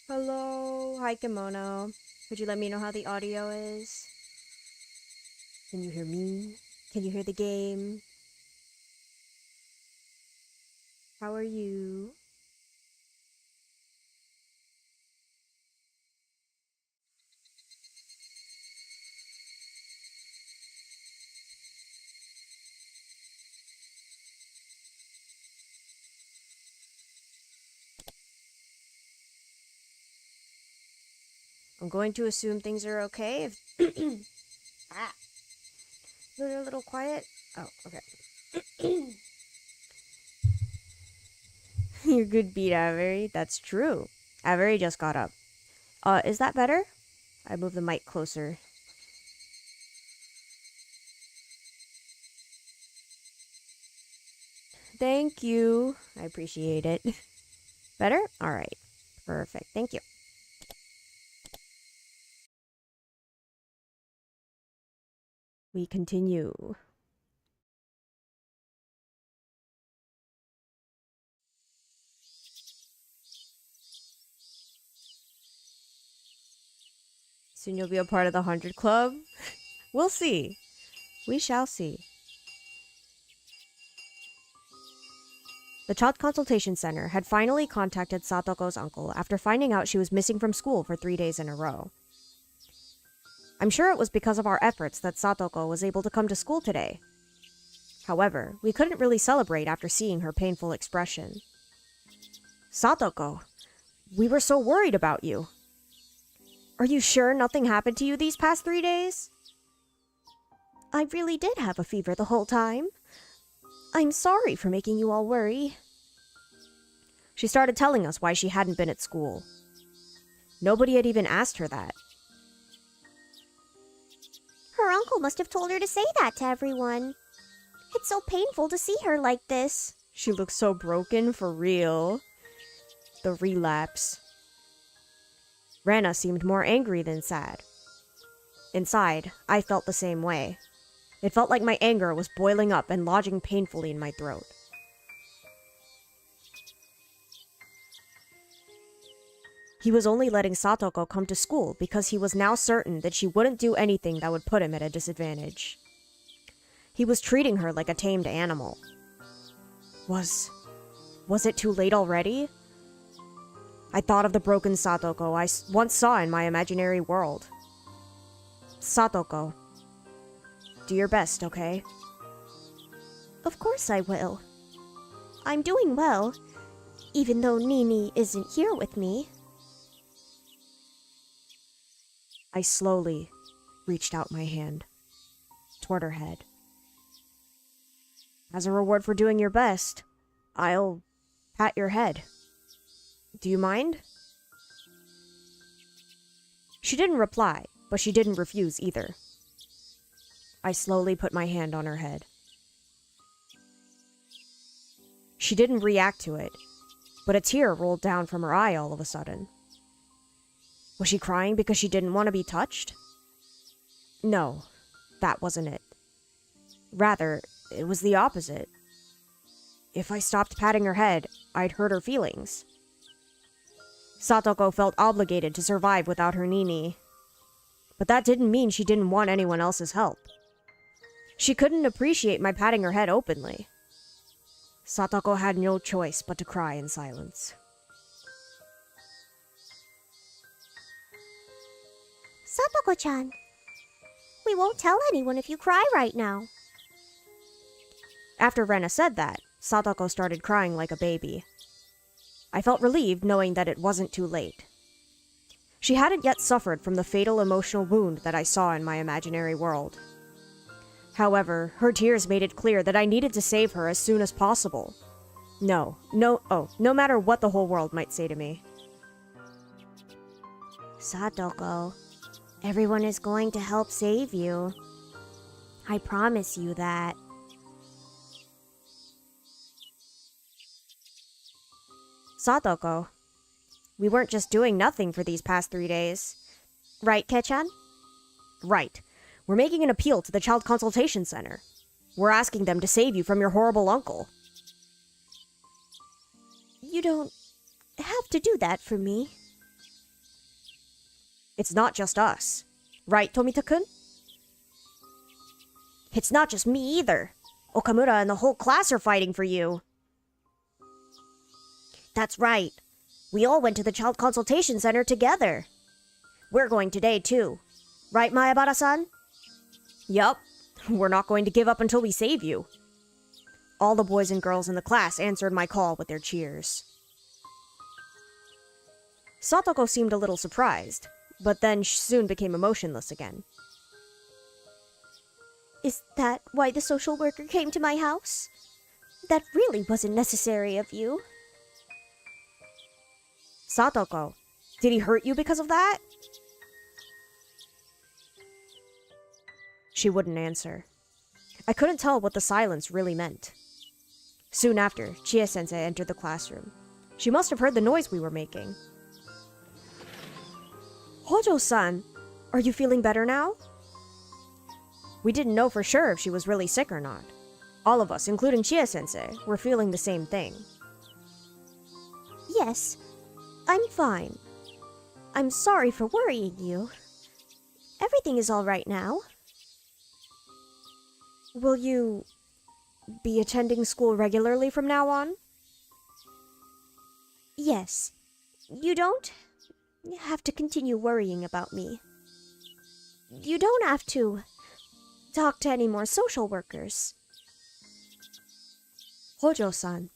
Hello, hi kimono. Could you let me know how the audio is? Can you hear me? Can you hear the game? How are you? I'm going to assume things are okay if ah, they're a little quiet. Oh, okay. You're good beat, Avery. That's true. Avery just got up. Is that better? I move the mic closer. Thank you. I appreciate it. Better? All right. Perfect. Thank you. We continue. Soon you'll be a part of the 100 Club. We'll see. We shall see. The Child Consultation Center had finally contacted Satoko's uncle after finding out she was missing from school for 3 days in a row. I'm sure it was because of our efforts that Satoko was able to come to school today. However, we couldn't really celebrate after seeing her painful expression. Satoko, we were so worried about you. Are you sure nothing happened to you these past 3 days? I really did have a fever the whole time. I'm sorry for making you all worry. She started telling us why she hadn't been at school. Nobody had even asked her that. Her uncle must have told her to say that to everyone. It's so painful to see her like this. She looks so broken for real. The relapse. Rana seemed more angry than sad. Inside, I felt the same way. It felt like my anger was boiling up and lodging painfully in my throat. He was only letting Satoko come to school because he was now certain that she wouldn't do anything that would put him at a disadvantage. He was treating her like a tamed animal. Was it too late already? I thought of the broken Satoko I once saw in my imaginary world. Satoko, do your best, okay? Of course I will. I'm doing well, even though Nini isn't here with me. I slowly reached out my hand toward her head. As a reward for doing your best, I'll pat your head. Do you mind? She didn't reply, but she didn't refuse either. I slowly put my hand on her head. She didn't react to it, but a tear rolled down from her eye all of a sudden. Was she crying because she didn't want to be touched? No, that wasn't it. Rather, it was the opposite. If I stopped patting her head, I'd hurt her feelings. Satoko felt obligated to survive without her Nini. But that didn't mean she didn't want anyone else's help. She couldn't appreciate my patting her head openly. Satoko had no choice but to cry in silence. Satoko-chan, we won't tell anyone if you cry right now. After Rena said that, Satoko started crying like a baby. I felt relieved knowing that it wasn't too late. She hadn't yet suffered from the fatal emotional wound that I saw in my imaginary world. However, her tears made it clear that I needed to save her as soon as possible. No matter what the whole world might say to me. Satoko, everyone is going to help save you. I promise you that. Satoko, we weren't just doing nothing for these past 3 days. Right, Kechan? Right. We're making an appeal to the Child Consultation Center. We're asking them to save you from your horrible uncle. You don't have to do that for me. It's not just us. Right, Tomita-kun? It's not just me either. Okamura and the whole class are fighting for you. That's right. We all went to the Child Consultation Center together. We're going today, too. Right, Mayabara-san? Yup. We're not going to give up until we save you. All the boys and girls in the class answered my call with their cheers. Satoko seemed a little surprised, but then soon became emotionless again. Is that why the social worker came to my house? That really wasn't necessary of you. Satoko, did he hurt you because of that? She wouldn't answer. I couldn't tell what the silence really meant. Soon after, Chie-sensei entered the classroom. She must have heard the noise we were making. Hojo-san, are you feeling better now? We didn't know for sure if she was really sick or not. All of us, including Chie-sensei, were feeling the same thing. Yes, I'm fine. I'm sorry for worrying you. Everything is all right now. Will you be attending school regularly from now on? Yes. You don't have to continue worrying about me. You don't have to talk to any more social workers. Hojo-san,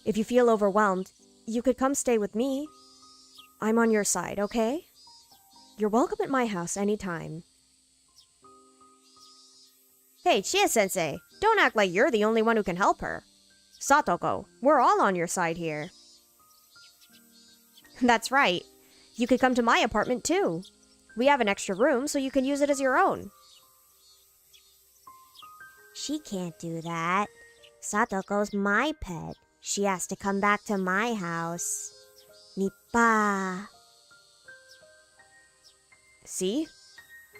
if you feel overwhelmed, you could come stay with me. I'm on your side, okay? You're welcome at my house anytime. Hey, Chie-sensei, don't act like you're the only one who can help her. Satoko, we're all on your side here. That's right. You could come to my apartment too. We have an extra room, so you can use it as your own. She can't do that. Satoko's my pet. She has to come back to my house. Nippa. See?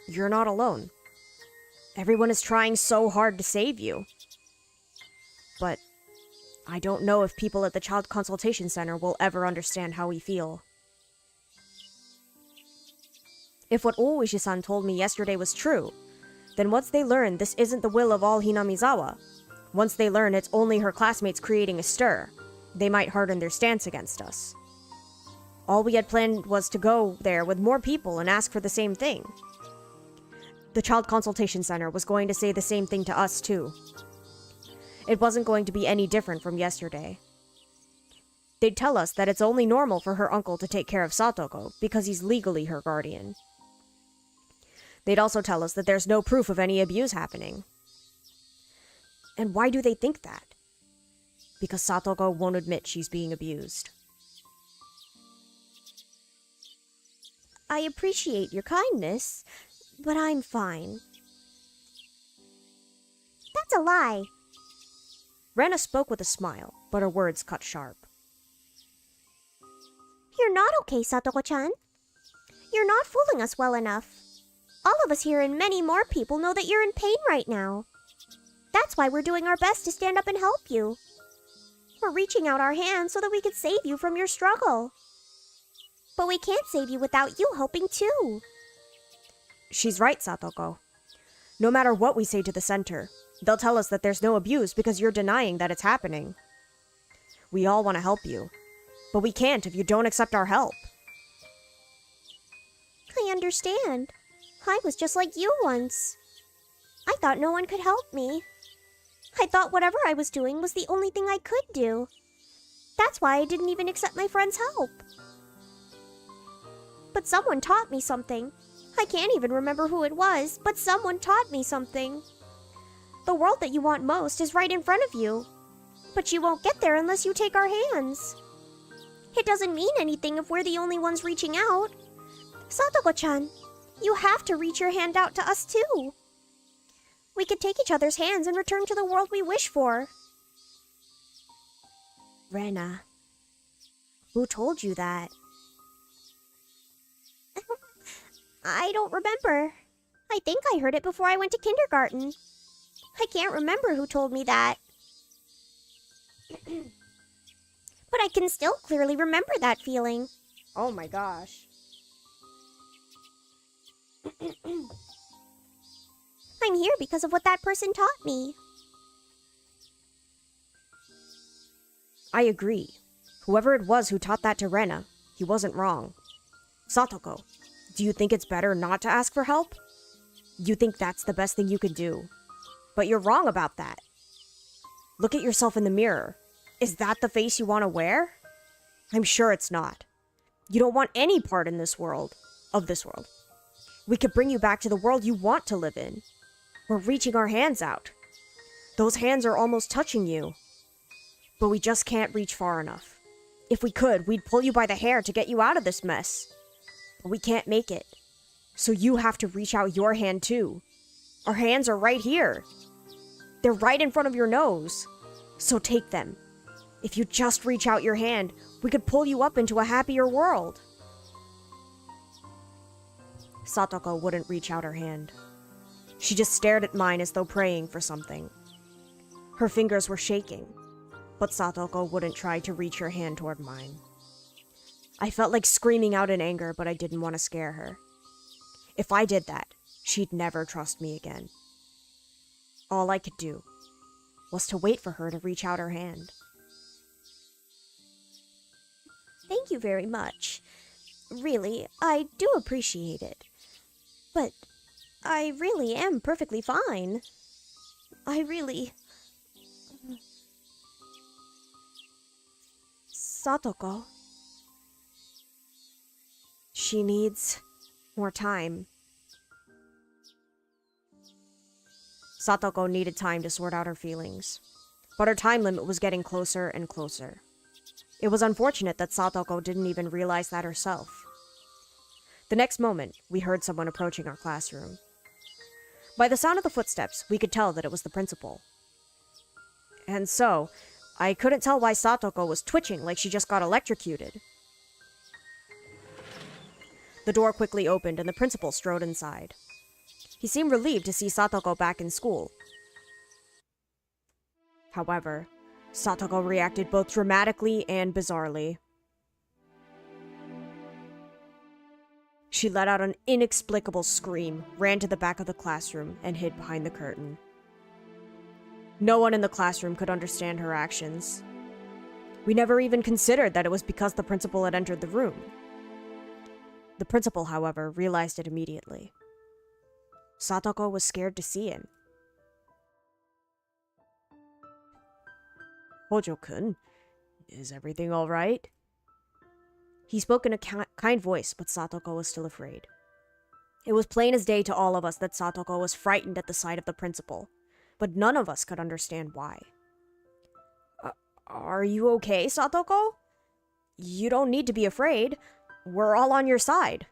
You're not alone. Everyone is trying so hard to save you. But I don't know if people at the Child Consultation Center will ever understand how we feel. If what Oishi-san told me yesterday was true, then once they learn this isn't the will of all Hinamizawa, once they learn it's only her classmates creating a stir, they might harden their stance against us. All we had planned was to go there with more people and ask for the same thing. The Child Consultation Center was going to say the same thing to us, too. It wasn't going to be any different from yesterday. They'd tell us that it's only normal for her uncle to take care of Satoko because he's legally her guardian. They'd also tell us that there's no proof of any abuse happening. And why do they think that? Because Satoko won't admit she's being abused. I appreciate your kindness, but I'm fine. That's a lie. Rena spoke with a smile, but her words cut sharp. You're not okay, Satoko-chan. You're not fooling us well enough. All of us here and many more people know that you're in pain right now. That's why we're doing our best to stand up and help you. We're reaching out our hands so that we could save you from your struggle. But we can't save you without you helping too. She's right, Satoko. No matter what we say to the center, they'll tell us that there's no abuse because you're denying that it's happening. We all want to help you, but we can't if you don't accept our help. I understand. I was just like you once. I thought no one could help me. I thought whatever I was doing was the only thing I could do. That's why I didn't even accept my friend's help. But someone taught me something. I can't even remember who it was, but someone taught me something. The world that you want most is right in front of you. But you won't get there unless you take our hands. It doesn't mean anything if we're the only ones reaching out. Satoko-chan, you have to reach your hand out to us too. We could take each other's hands and return to the world we wish for. Rena, who told you that? I don't remember. I think I heard it before I went to kindergarten. I can't remember who told me that. But I can still clearly remember that feeling. Oh my gosh. I'm here because of what that person taught me. I agree. Whoever it was who taught that to Rena, he wasn't wrong. Satoko, do you think it's better not to ask for help? You think that's the best thing you could do. But you're wrong about that. Look at yourself in the mirror. Is that the face you want to wear? I'm sure it's not. You don't want any part in this world. Of this world. We could bring you back to the world you want to live in. We're reaching our hands out. Those hands are almost touching you. But we just can't reach far enough. If we could, we'd pull you by the hair to get you out of this mess. But we can't make it. So you have to reach out your hand too. Our hands are right here. They're right in front of your nose. So take them. If you just reach out your hand, we could pull you up into a happier world. Satoko wouldn't reach out her hand. She just stared at mine as though praying for something. Her fingers were shaking, but Satoko wouldn't try to reach her hand toward mine. I felt like screaming out in anger, but I didn't want to scare her. If I did that, she'd never trust me again. All I could do was to wait for her to reach out her hand. Thank you very much. Really, I do appreciate it. But I really am perfectly fine. Satoko. She needs more time. Satoko needed time to sort out her feelings, but her time limit was getting closer and closer. It was unfortunate that Satoko didn't even realize that herself. The next moment, we heard someone approaching our classroom. By the sound of the footsteps, we could tell that it was the principal. And so, I couldn't tell why Satoko was twitching like she just got electrocuted. The door quickly opened and the principal strode inside. He seemed relieved to see Satoko back in school. However, Satoko reacted both dramatically and bizarrely. She let out an inexplicable scream, ran to the back of the classroom, and hid behind the curtain. No one in the classroom could understand her actions. We never even considered that it was because the principal had entered the room. The principal, however, realized it immediately. Satoko was scared to see him. Hojo-kun, is everything all right? He spoke in a kind voice, but Satoko was still afraid. It was plain as day to all of us that Satoko was frightened at the sight of the principal, but none of us could understand why. Are you okay, Satoko? You don't need to be afraid. We're all on your side.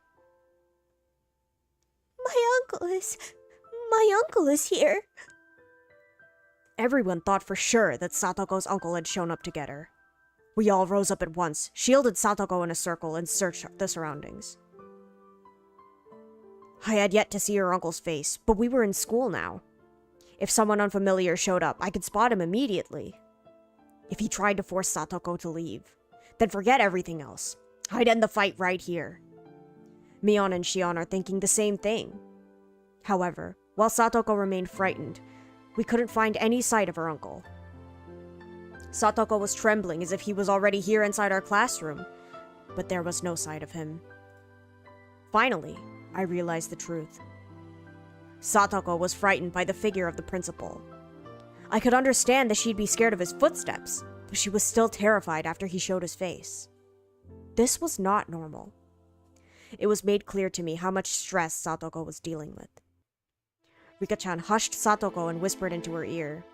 My uncle is here. Everyone thought for sure that Satoko's uncle had shown up to get her. We all rose up at once, shielded Satoko in a circle, and searched the surroundings. I had yet to see her uncle's face, but we were in school now. If someone unfamiliar showed up, I could spot him immediately. If he tried to force Satoko to leave, then forget everything else. I'd end the fight right here. Mion and Shion are thinking the same thing. However, while Satoko remained frightened, we couldn't find any sight of her uncle. Satoko was trembling as if he was already here inside our classroom, but there was no sight of him. Finally, I realized the truth. Satoko was frightened by the figure of the principal. I could understand that she'd be scared of his footsteps, but she was still terrified after he showed his face. This was not normal. It was made clear to me how much stress Satoko was dealing with. Rika-chan hushed Satoko and whispered into her ear.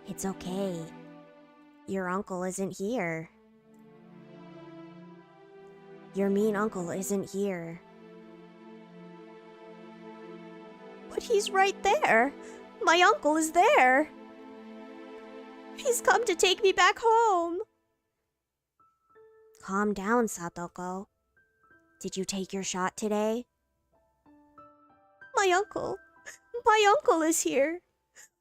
It's okay. Your uncle isn't here. Your mean uncle isn't here. But he's right there. My uncle is there. He's come to take me back home. Calm down, Satoko. Did you take your shot today? My uncle is here.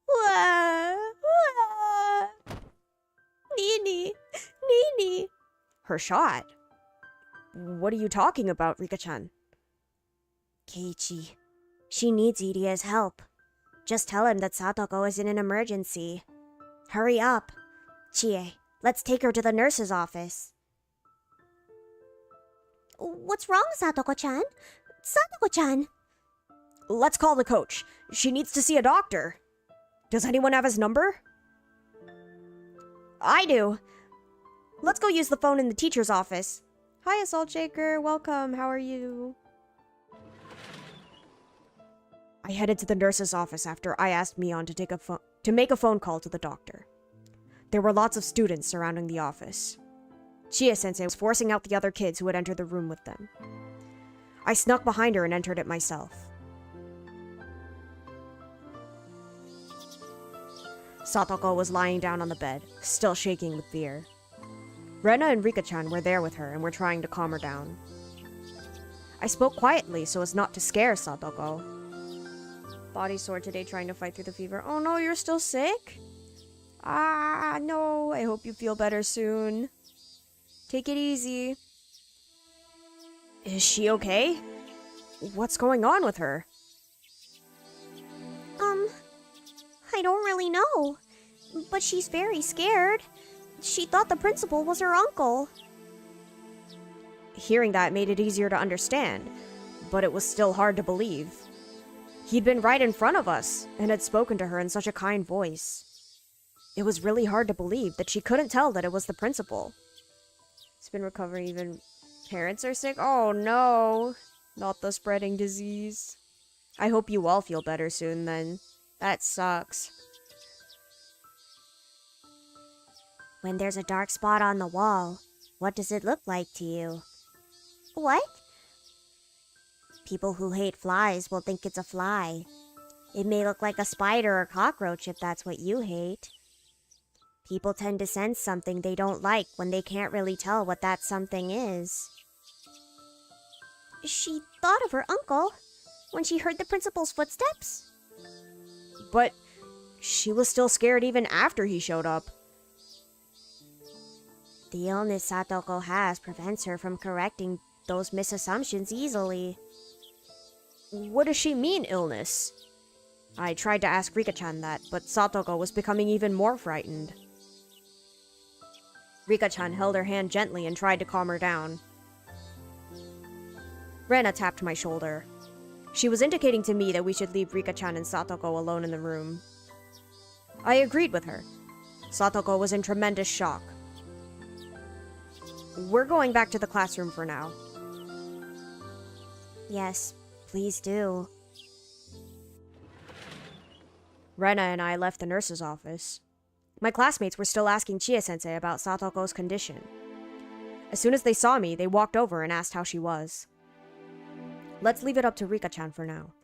Wah, wah. Nini. Her shot? What are you talking about, Rika-chan? Keiichi, she needs Iria's help. Just tell him that Satoko is in an emergency. Hurry up. Chie, let's take her to the nurse's office. What's wrong, Satoko-chan? Satoko-chan! Let's call the coach. She needs to see a doctor. Does anyone have his number? I do. Let's go use the phone in the teacher's office. Hi, Assault Shaker. Welcome. How are you? I headed to the nurse's office after I asked Mion to make a phone call to the doctor. There were lots of students surrounding the office. Chie-sensei was forcing out the other kids who had entered the room with them. I snuck behind her and entered it myself. Satoko was lying down on the bed, still shaking with fear. Rena and Rika-chan were there with her and were trying to calm her down. I spoke quietly so as not to scare Satoko. Body sore today trying to fight through the fever. Oh no, you're still sick? Ah, no, I hope you feel better soon. Take it easy. Is she okay? What's going on with her? I don't really know. But she's very scared. She thought the principal was her uncle. Hearing that made it easier to understand, but it was still hard to believe. He'd been right in front of us and had spoken to her in such a kind voice. It was really hard to believe that she couldn't tell that it was the principal. It's been recovering, even parents are sick? Oh no, not the spreading disease. I hope you all feel better soon then. That sucks. When there's a dark spot on the wall, what does it look like to you? What? People who hate flies will think it's a fly. It may look like a spider or cockroach if that's what you hate. People tend to sense something they don't like when they can't really tell what that something is. She thought of her uncle when she heard the principal's footsteps. But she was still scared even after he showed up. The illness Satoko has prevents her from correcting those misassumptions easily. What does she mean, illness? I tried to ask Rika-chan that, but Satoko was becoming even more frightened. Rika-chan held her hand gently and tried to calm her down. Rena tapped my shoulder. She was indicating to me that we should leave Rika-chan and Satoko alone in the room. I agreed with her. Satoko was in tremendous shock. We're going back to the classroom for now. Yes, please do. Rena and I left the nurse's office. My classmates were still asking Chie-sensei about Satoko's condition. As soon as they saw me, they walked over and asked how she was. Let's leave it up to Rika-chan for now.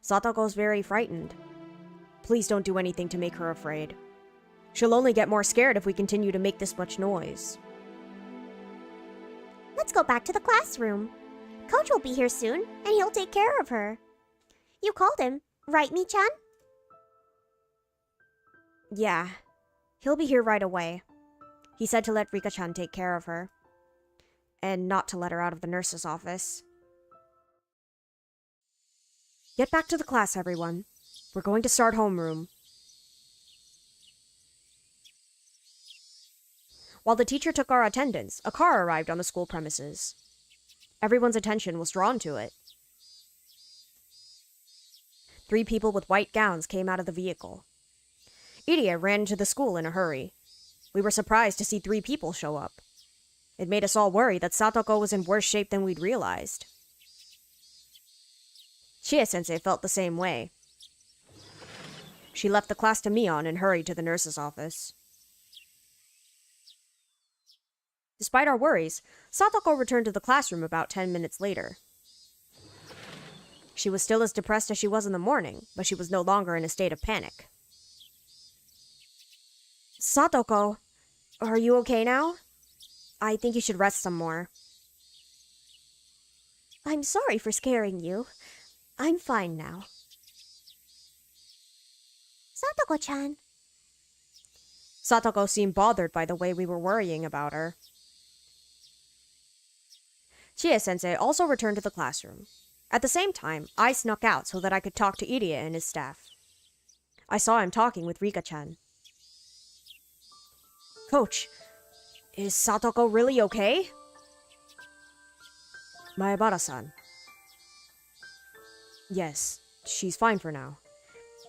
Satoko's very frightened. Please don't do anything to make her afraid. She'll only get more scared if we continue to make this much noise. Let's go back to the classroom. Coach will be here soon, and he'll take care of her. You called him, right, Mi-chan? Yeah. He'll be here right away. He said to let Rika-chan take care of her. And not to let her out of the nurse's office. Get back to the class, everyone. We're going to start homeroom. While the teacher took our attendance, a car arrived on the school premises. Everyone's attention was drawn to it. 3 people with white gowns came out of the vehicle. Iria ran into the school in a hurry. We were surprised to see 3 people show up. It made us all worry that Satoko was in worse shape than we'd realized. Chie-sensei felt the same way. She left the class to Mion and hurried to the nurse's office. Despite our worries, Satoko returned to the classroom about 10 minutes later. She was still as depressed as she was in the morning, but she was no longer in a state of panic. Satoko, are you okay now? I think you should rest some more. I'm sorry for scaring you. I'm fine now. Satoko-chan. Satoko seemed bothered by the way we were worrying about her. Chie-sensei also returned to the classroom. At the same time, I snuck out so that I could talk to Irie and his staff. I saw him talking with Rika-chan. Coach, is Satoko really okay? Maebara-san. Yes, she's fine for now.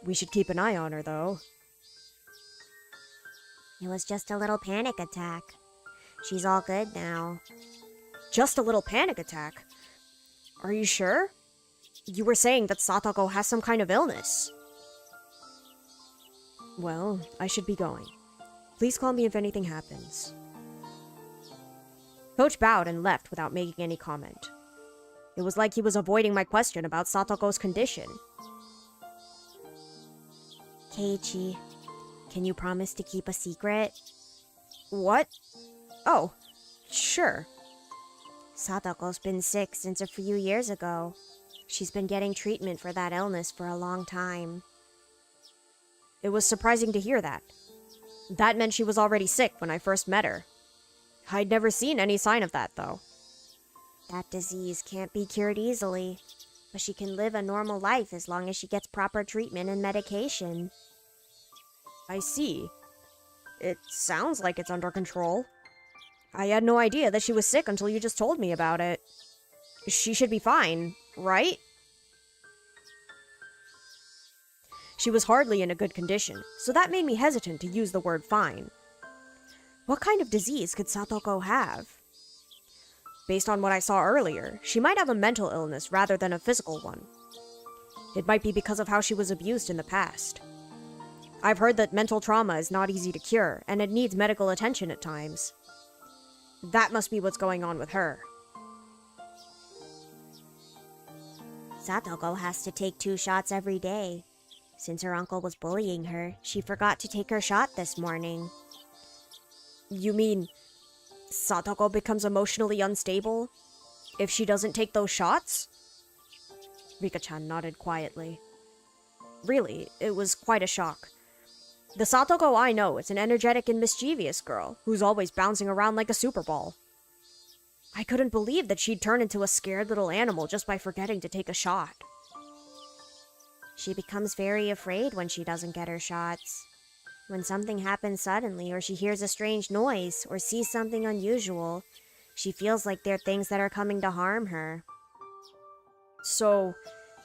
We should keep an eye on her, though. It was just a little panic attack. She's all good now. Just a little panic attack? Are you sure? You were saying that Satoko has some kind of illness. Well, I should be going. Please call me if anything happens. Coach bowed and left without making any comment. It was like he was avoiding my question about Satoko's condition. Keiichi, can you promise to keep a secret? What? Oh, sure. Satoko's been sick since a few years ago. She's been getting treatment for that illness for a long time. It was surprising to hear that. That meant she was already sick when I first met her. I'd never seen any sign of that, though. That disease can't be cured easily, but she can live a normal life as long as she gets proper treatment and medication. I see. It sounds like it's under control. I had no idea that she was sick until you just told me about it. She should be fine, right? She was hardly in a good condition, so that made me hesitant to use the word fine. What kind of disease could Satoko have? Based on what I saw earlier, she might have a mental illness rather than a physical one. It might be because of how she was abused in the past. I've heard that mental trauma is not easy to cure, and it needs medical attention at times. That must be what's going on with her. Satoko has to take 2 shots every day. Since her uncle was bullying her, she forgot to take her shot this morning. You mean Satoko becomes emotionally unstable if she doesn't take those shots? Rika-chan nodded quietly. Really, it was quite a shock. The Satoko I know is an energetic and mischievous girl who's always bouncing around like a super ball. I couldn't believe that she'd turn into a scared little animal just by forgetting to take a shot. She becomes very afraid when she doesn't get her shots. When something happens suddenly, or she hears a strange noise, or sees something unusual, she feels like there are things that are coming to harm her. So,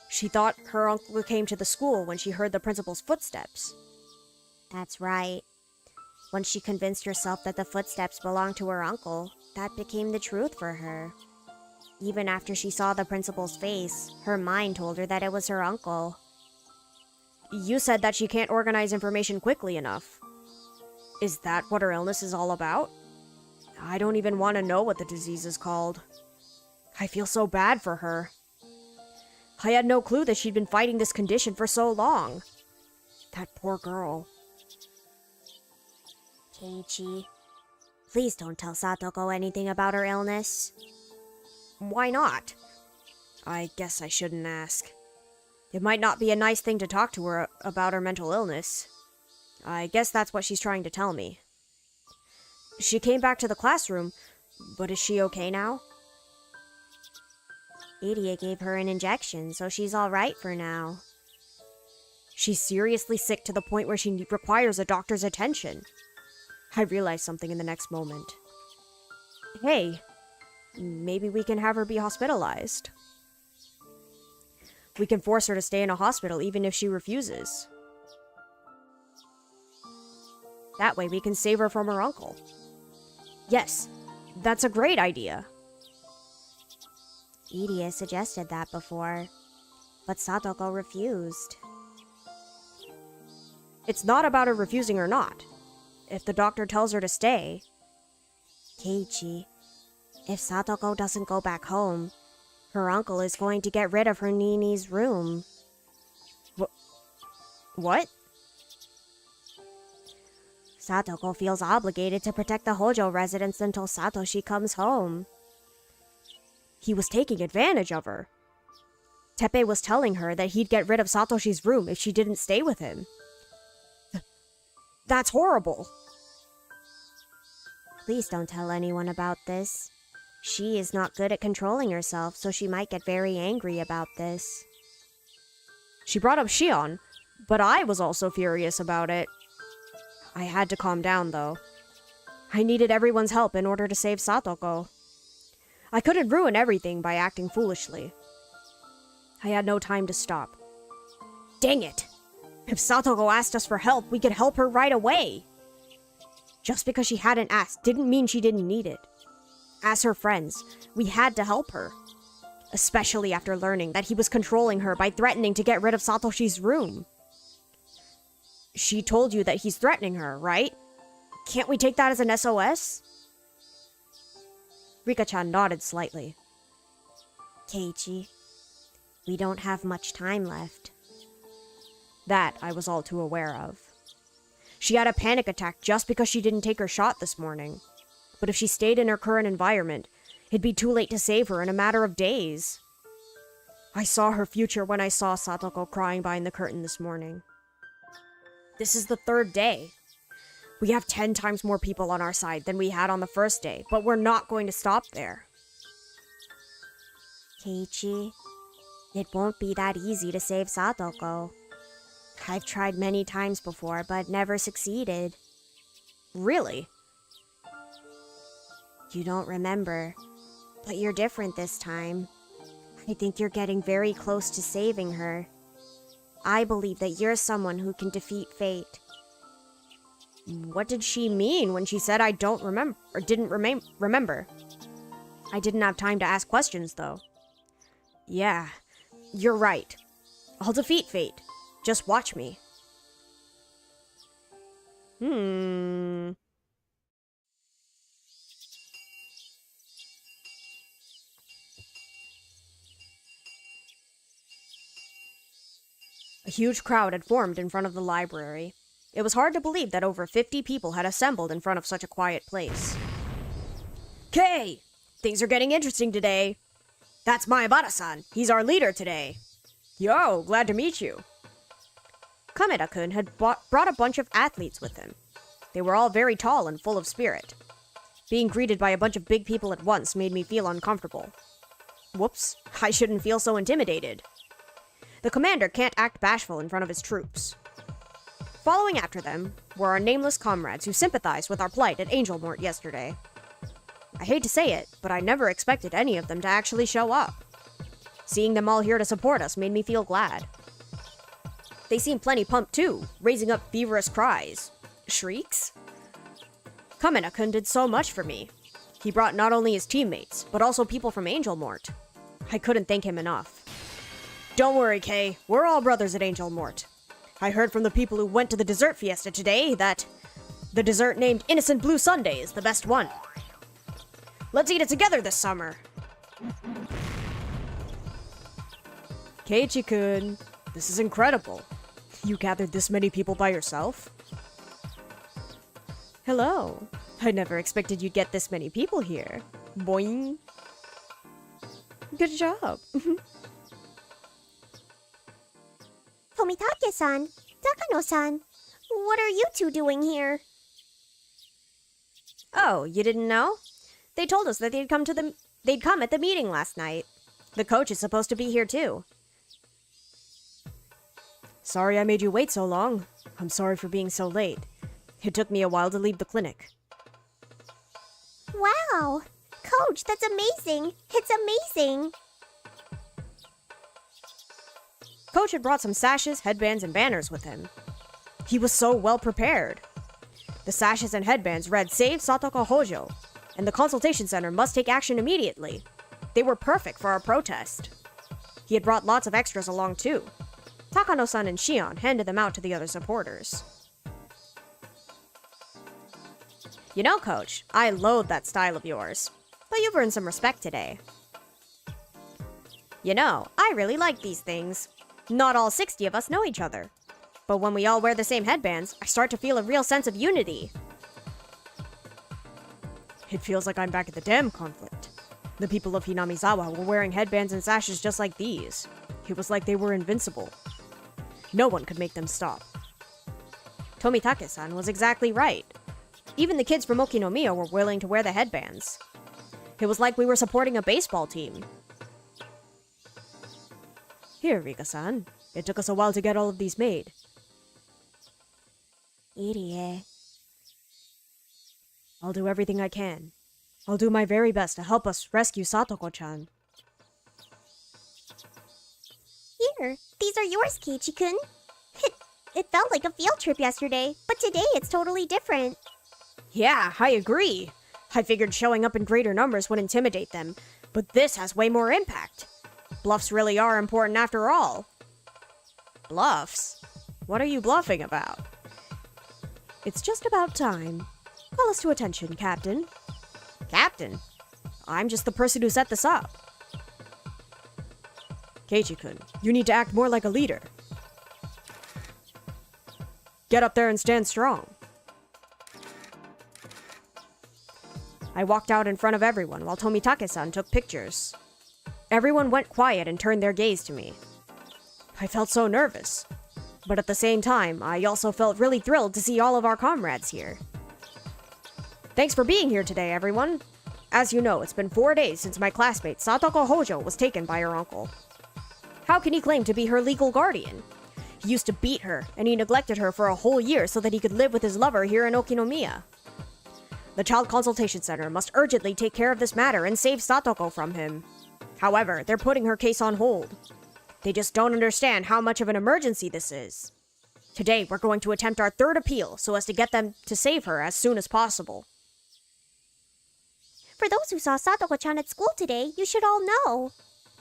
she thought her uncle came to the school when she heard the principal's footsteps. That's right. Once she convinced herself that the footsteps belonged to her uncle, that became the truth for her. Even after she saw the principal's face, her mind told her that it was her uncle. You said that she can't organize information quickly enough. Is that what her illness is all about? I don't even want to know what the disease is called. I feel so bad for her. I had no clue that she'd been fighting this condition for so long. That poor girl. Keiichi, please don't tell Satoko anything about her illness. Why not? I guess I shouldn't ask. It might not be a nice thing to talk to her about her mental illness. I guess that's what she's trying to tell me. She came back to the classroom, but is she okay now? Irie gave her an injection, so she's all right for now. She's seriously sick to the point where she requires a doctor's attention. I realized something in the next moment. Hey, maybe we can have her be hospitalized. We can force her to stay in a hospital even if she refuses. That way we can save her from her uncle. Yes, that's a great idea. Irie suggested that before, but Satoko refused. It's not about her refusing or not. If the doctor tells her to stay... Keiichi, if Satoko doesn't go back home, her uncle is going to get rid of her Nini's room. What? Satoko feels obligated to protect the Hojo residents until Satoshi comes home. He was taking advantage of her. Teppei was telling her that he'd get rid of Satoshi's room if she didn't stay with him. That's horrible. Please don't tell anyone about this. She is not good at controlling herself, so she might get very angry about this. She brought up Shion, but I was also furious about it. I had to calm down, though. I needed everyone's help in order to save Satoko. I couldn't ruin everything by acting foolishly. I had no time to stop. Dang it! If Satoko asked us for help, we could help her right away! Just because she hadn't asked didn't mean she didn't need it. As her friends, we had to help her. Especially after learning that he was controlling her by threatening to get rid of Satoshi's room. She told you that he's threatening her, right? Can't we take that as an SOS? Rika-chan nodded slightly. Keiichi, we don't have much time left. That I was all too aware of. She had a panic attack just because she didn't take her shot this morning. But if she stayed in her current environment, it'd be too late to save her in a matter of days. I saw her future when I saw Satoko crying behind the curtain this morning. This is the third day. We have 10 times more people on our side than we had on the first day, but we're not going to stop there. Keiichi, it won't be that easy to save Satoko. I've tried many times before, but never succeeded. Really? You don't remember, but you're different this time. I think you're getting very close to saving her. I believe that you're someone who can defeat fate. What did she mean when she said I don't remember, or didn't remember? I didn't have time to ask questions, though. Yeah, you're right. I'll defeat fate. Just watch me. A huge crowd had formed in front of the library. It was hard to believe that over 50 people had assembled in front of such a quiet place. Kei! Things are getting interesting today. That's Maebara-san. He's our leader today. Yo, glad to meet you. Kameda-kun had brought a bunch of athletes with him. They were all very tall and full of spirit. Being greeted by a bunch of big people at once made me feel uncomfortable. Whoops, I shouldn't feel so intimidated. The commander can't act bashful in front of his troops. Following after them were our nameless comrades who sympathized with our plight at Angelmort yesterday. I hate to say it, but I never expected any of them to actually show up. Seeing them all here to support us made me feel glad. They seemed plenty pumped too, raising up feverish cries. Shrieks? Kamena-kun did so much for me. He brought not only his teammates, but also people from Angelmort. I couldn't thank him enough. Don't worry, Kei. We're all brothers at Angelmort. I heard from the people who went to the dessert fiesta today that the dessert named Innocent Blue Sundae is the best one. Let's eat it together this summer. Keiichi-kun, this is incredible. You gathered this many people by yourself? Hello. I never expected you'd get this many people here. Boing. Good job. Tomitake-san, Takano-san, what are you two doing here? Oh, you didn't know? They told us that they'd come at the meeting last night. The coach is supposed to be here too. Sorry I made you wait so long. I'm sorry for being so late. It took me a while to leave the clinic. Wow! Coach, that's amazing! It's amazing! Coach had brought some sashes, headbands, and banners with him. He was so well prepared. The sashes and headbands read, "Save Satoko Hojo," and the consultation center must take action immediately. They were perfect for our protest. He had brought lots of extras along too. Takano-san and Shion handed them out to the other supporters. You know, Coach, I loathe that style of yours, but you've earned some respect today. You know, I really like these things. Not all 60 of us know each other, but when we all wear the same headbands, I start to feel a real sense of unity. It feels like I'm back at the dam conflict. The people of Hinamizawa were wearing headbands and sashes just like these. It was like they were invincible. No one could make them stop. Tomitake-san was exactly right. Even the kids from Okinomiya were willing to wear the headbands. It was like we were supporting a baseball team. Here, Rika-san. It took us a while to get all of these made. Idiot. I'll do everything I can. I'll do my very best to help us rescue Satoko-chan. Here, these are yours, Keiichi-kun. It felt like a field trip yesterday, but today it's totally different. Yeah, I agree. I figured showing up in greater numbers would intimidate them, but this has way more impact. Bluffs really are important after all. Bluffs? What are you bluffing about? It's just about time. Call us to attention, Captain. Captain? I'm just the person who set this up. Keiichi-kun, you need to act more like a leader. Get up there and stand strong. I walked out in front of everyone while Tomitake-san took pictures. Everyone went quiet and turned their gaze to me. I felt so nervous. But at the same time, I also felt really thrilled to see all of our comrades here. Thanks for being here today, everyone. As you know, it's been 4 days since my classmate Satoko Hojo was taken by her uncle. How can he claim to be her legal guardian? He used to beat her, and he neglected her for a whole year so that he could live with his lover here in Okinomiya. The Child Consultation Center must urgently take care of this matter and save Satoko from him. However, they're putting her case on hold. They just don't understand how much of an emergency this is. Today, we're going to attempt our third appeal so as to get them to save her as soon as possible. For those who saw Satoko-chan at school today, you should all know.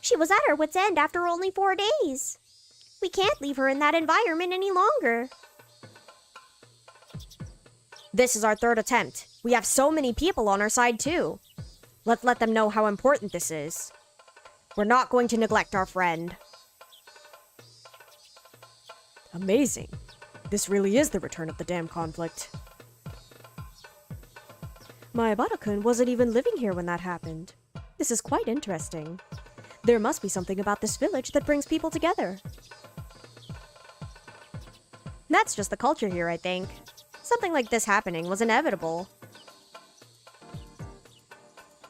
She was at her wit's end after only 4 days. We can't leave her in that environment any longer. This is our third attempt. We have so many people on our side too. Let's let them know how important this is. We're not going to neglect our friend. Amazing. This really is the return of the damn conflict. Maebara-kun wasn't even living here when that happened. This is quite interesting. There must be something about this village that brings people together. That's just the culture here, I think. Something like this happening was inevitable.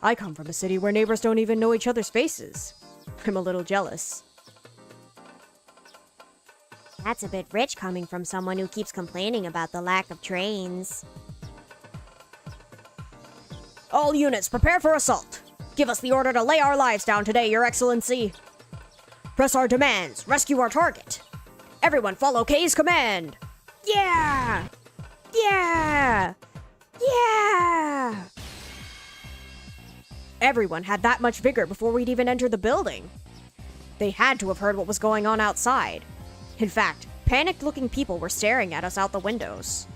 I come from a city where neighbors don't even know each other's faces. I'm a little jealous. That's a bit rich coming from someone who keeps complaining about the lack of trains. All units, prepare for assault. Give us the order to lay our lives down today, Your Excellency. Press our demands. Rescue our target. Everyone follow Kei's command. Yeah! Yeah! Yeah! Everyone had that much vigor before we'd even entered the building. They had to have heard what was going on outside. In fact, panicked-looking people were staring at us out the windows.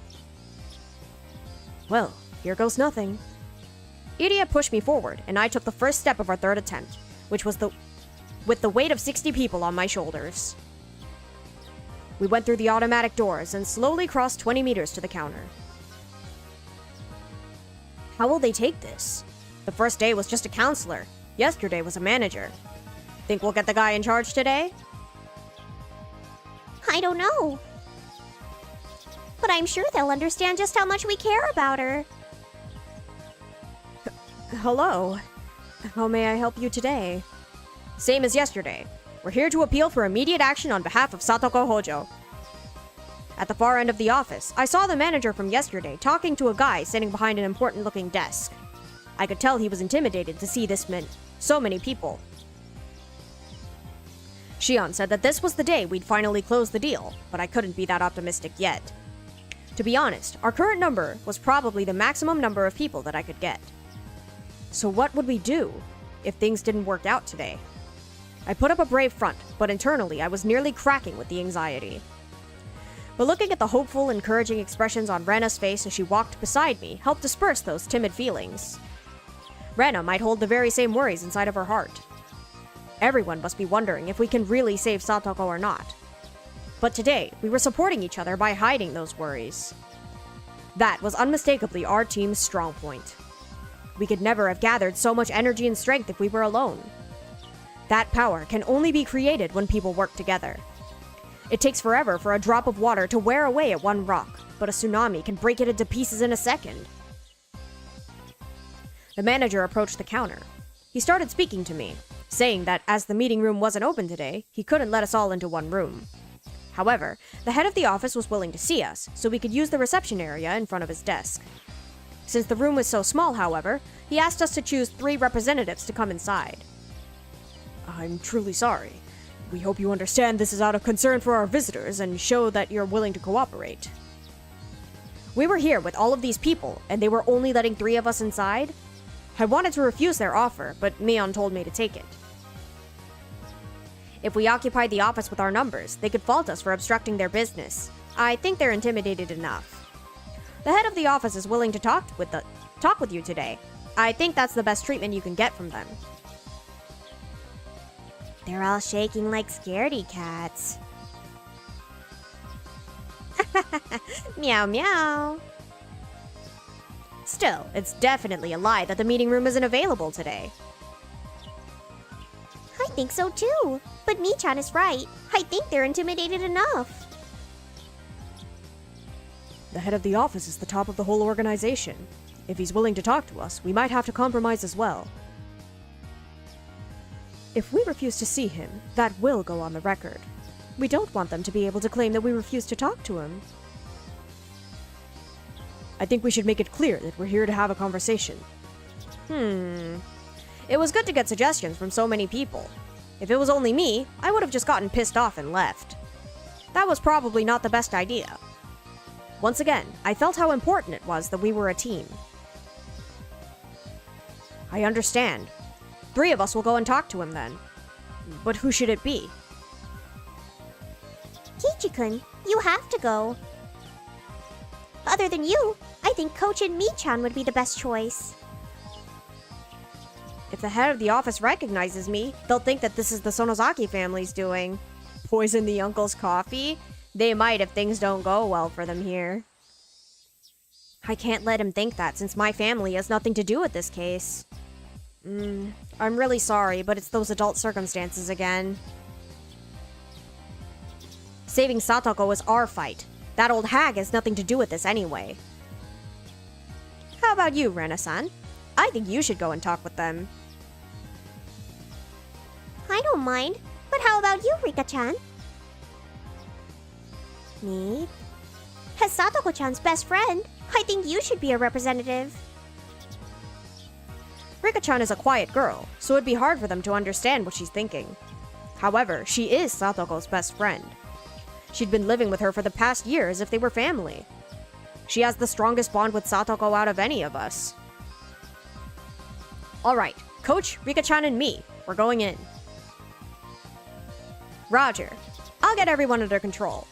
Well, here goes nothing. Iria pushed me forward, and I took the first step of our third attempt, which was with the weight of 60 people on my shoulders. We went through the automatic doors and slowly crossed 20 meters to the counter. How will they take this? The first day was just a counselor. Yesterday was a manager. Think we'll get the guy in charge today? I don't know. But I'm sure they'll understand just how much we care about her. Hello. How may I help you today? Same as yesterday. We're here to appeal for immediate action on behalf of Satoko Hojo. At the far end of the office, I saw the manager from yesterday talking to a guy sitting behind an important-looking desk. I could tell he was intimidated to see this meant so many people. Shion said that this was the day we'd finally close the deal, but I couldn't be that optimistic yet. To be honest, our current number was probably the maximum number of people that I could get. So what would we do if things didn't work out today? I put up a brave front, but internally I was nearly cracking with the anxiety. But looking at the hopeful, encouraging expressions on Rena's face as she walked beside me helped disperse those timid feelings. Rena might hold the very same worries inside of her heart. Everyone must be wondering if we can really save Satoko or not. But today, we were supporting each other by hiding those worries. That was unmistakably our team's strong point. We could never have gathered so much energy and strength if we were alone. That power can only be created when people work together. It takes forever for a drop of water to wear away at one rock, but a tsunami can break it into pieces in a second. The manager approached the counter. He started speaking to me, saying that as the meeting room wasn't open today, he couldn't let us all into one room. However, the head of the office was willing to see us, so we could use the reception area in front of his desk. Since the room was so small, however, he asked us to choose 3 representatives to come inside. I'm truly sorry. We hope you understand this is out of concern for our visitors and show that you're willing to cooperate. We were here with all of these people, and they were only letting 3 of us inside? I wanted to refuse their offer, but Mion told me to take it. If we occupied the office with our numbers, they could fault us for obstructing their business. I think they're intimidated enough. The head of the office is willing to talk with you today. I think that's the best treatment you can get from them. They're all shaking like scaredy cats. Meow meow. Still, it's definitely a lie that the meeting room isn't available today. I think so too. But Mi-chan is right. I think they're intimidated enough. The head of the office is the top of the whole organization. If he's willing to talk to us, we might have to compromise as well. If we refuse to see him, that will go on the record. We don't want them to be able to claim that we refuse to talk to him. I think we should make it clear that we're here to have a conversation. It was good to get suggestions from so many people. If it was only me, I would have just gotten pissed off and left. That was probably not the best idea. Once again, I felt how important it was that we were a team. I understand. 3 of us will go and talk to him then. But who should it be? Kichi-kun, you have to go. Other than you, I think Coach and Mi-chan would be the best choice. If the head of the office recognizes me, they'll think that this is the Sonozaki family's doing. Poison the uncle's coffee? They might if things don't go well for them here. I can't let him think that since my family has nothing to do with this case. I'm really sorry, but it's those adult circumstances again. Saving Satoko is our fight. That old hag has nothing to do with this anyway. How about you, Rena-san? I think you should go and talk with them. I don't mind, but how about you, Rika-chan? Me? As Satoko-chan's best friend, I think you should be a representative. Rika-chan is a quiet girl, so it'd be hard for them to understand what she's thinking. However, she is Satoko's best friend. She'd been living with her for the past year as if they were family. She has the strongest bond with Satoko out of any of us. Alright, Coach, Rika-chan, and me, we're going in. Roger. I'll get everyone under control.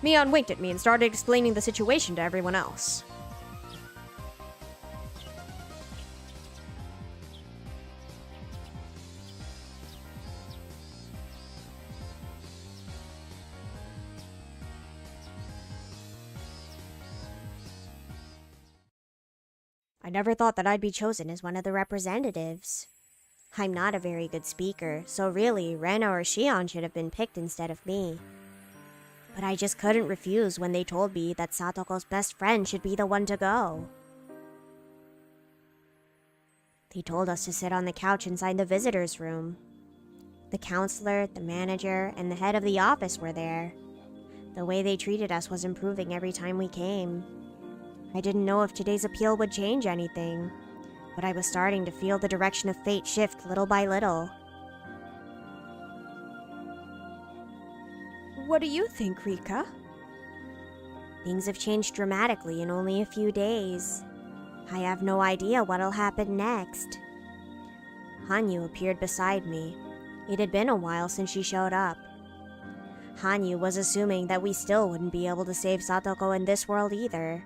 Mion winked at me and started explaining the situation to everyone else. I never thought that I'd be chosen as one of the representatives. I'm not a very good speaker, so really, Rena or Shion should have been picked instead of me. But I just couldn't refuse when they told me that Satoko's best friend should be the one to go. They told us to sit on the couch inside the visitor's room. The counselor, the manager, and the head of the office were there. The way they treated us was improving every time we came. I didn't know if today's appeal would change anything, but I was starting to feel the direction of fate shift little by little. What do you think, Rika? Things have changed dramatically in only a few days. I have no idea what'll happen next. Hanyu appeared beside me. It had been a while since she showed up. Hanyu was assuming that we still wouldn't be able to save Satoko in this world either.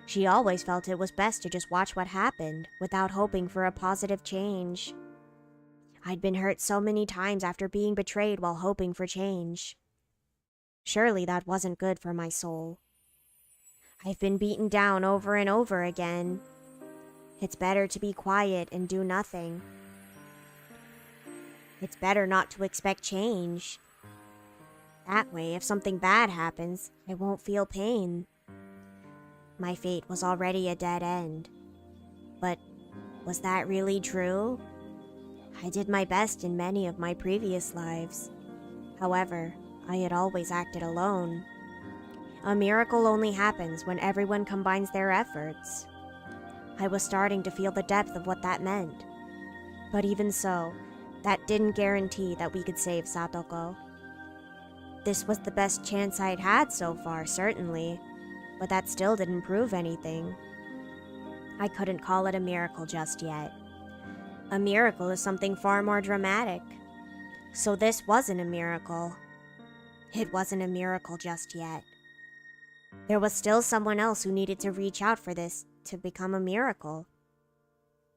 She always felt it was best to just watch what happened, without hoping for a positive change. I'd been hurt so many times after being betrayed while hoping for change. Surely that wasn't good for my soul. I've been beaten down over and over again. It's better to be quiet and do nothing. It's better not to expect change. That way, if something bad happens, I won't feel pain. My fate was already a dead end. But Was that really true? I did my best in many of my previous lives. However, I had always acted alone. A miracle only happens when everyone combines their efforts. I was starting to feel the depth of what that meant. But even so, that didn't guarantee that we could save Satoko. This was the best chance I'd had so far, certainly, but that still didn't prove anything. I couldn't call it a miracle just yet. A miracle is something far more dramatic. So this wasn't a miracle. It wasn't a miracle just yet. There was still someone else who needed to reach out for this to become a miracle.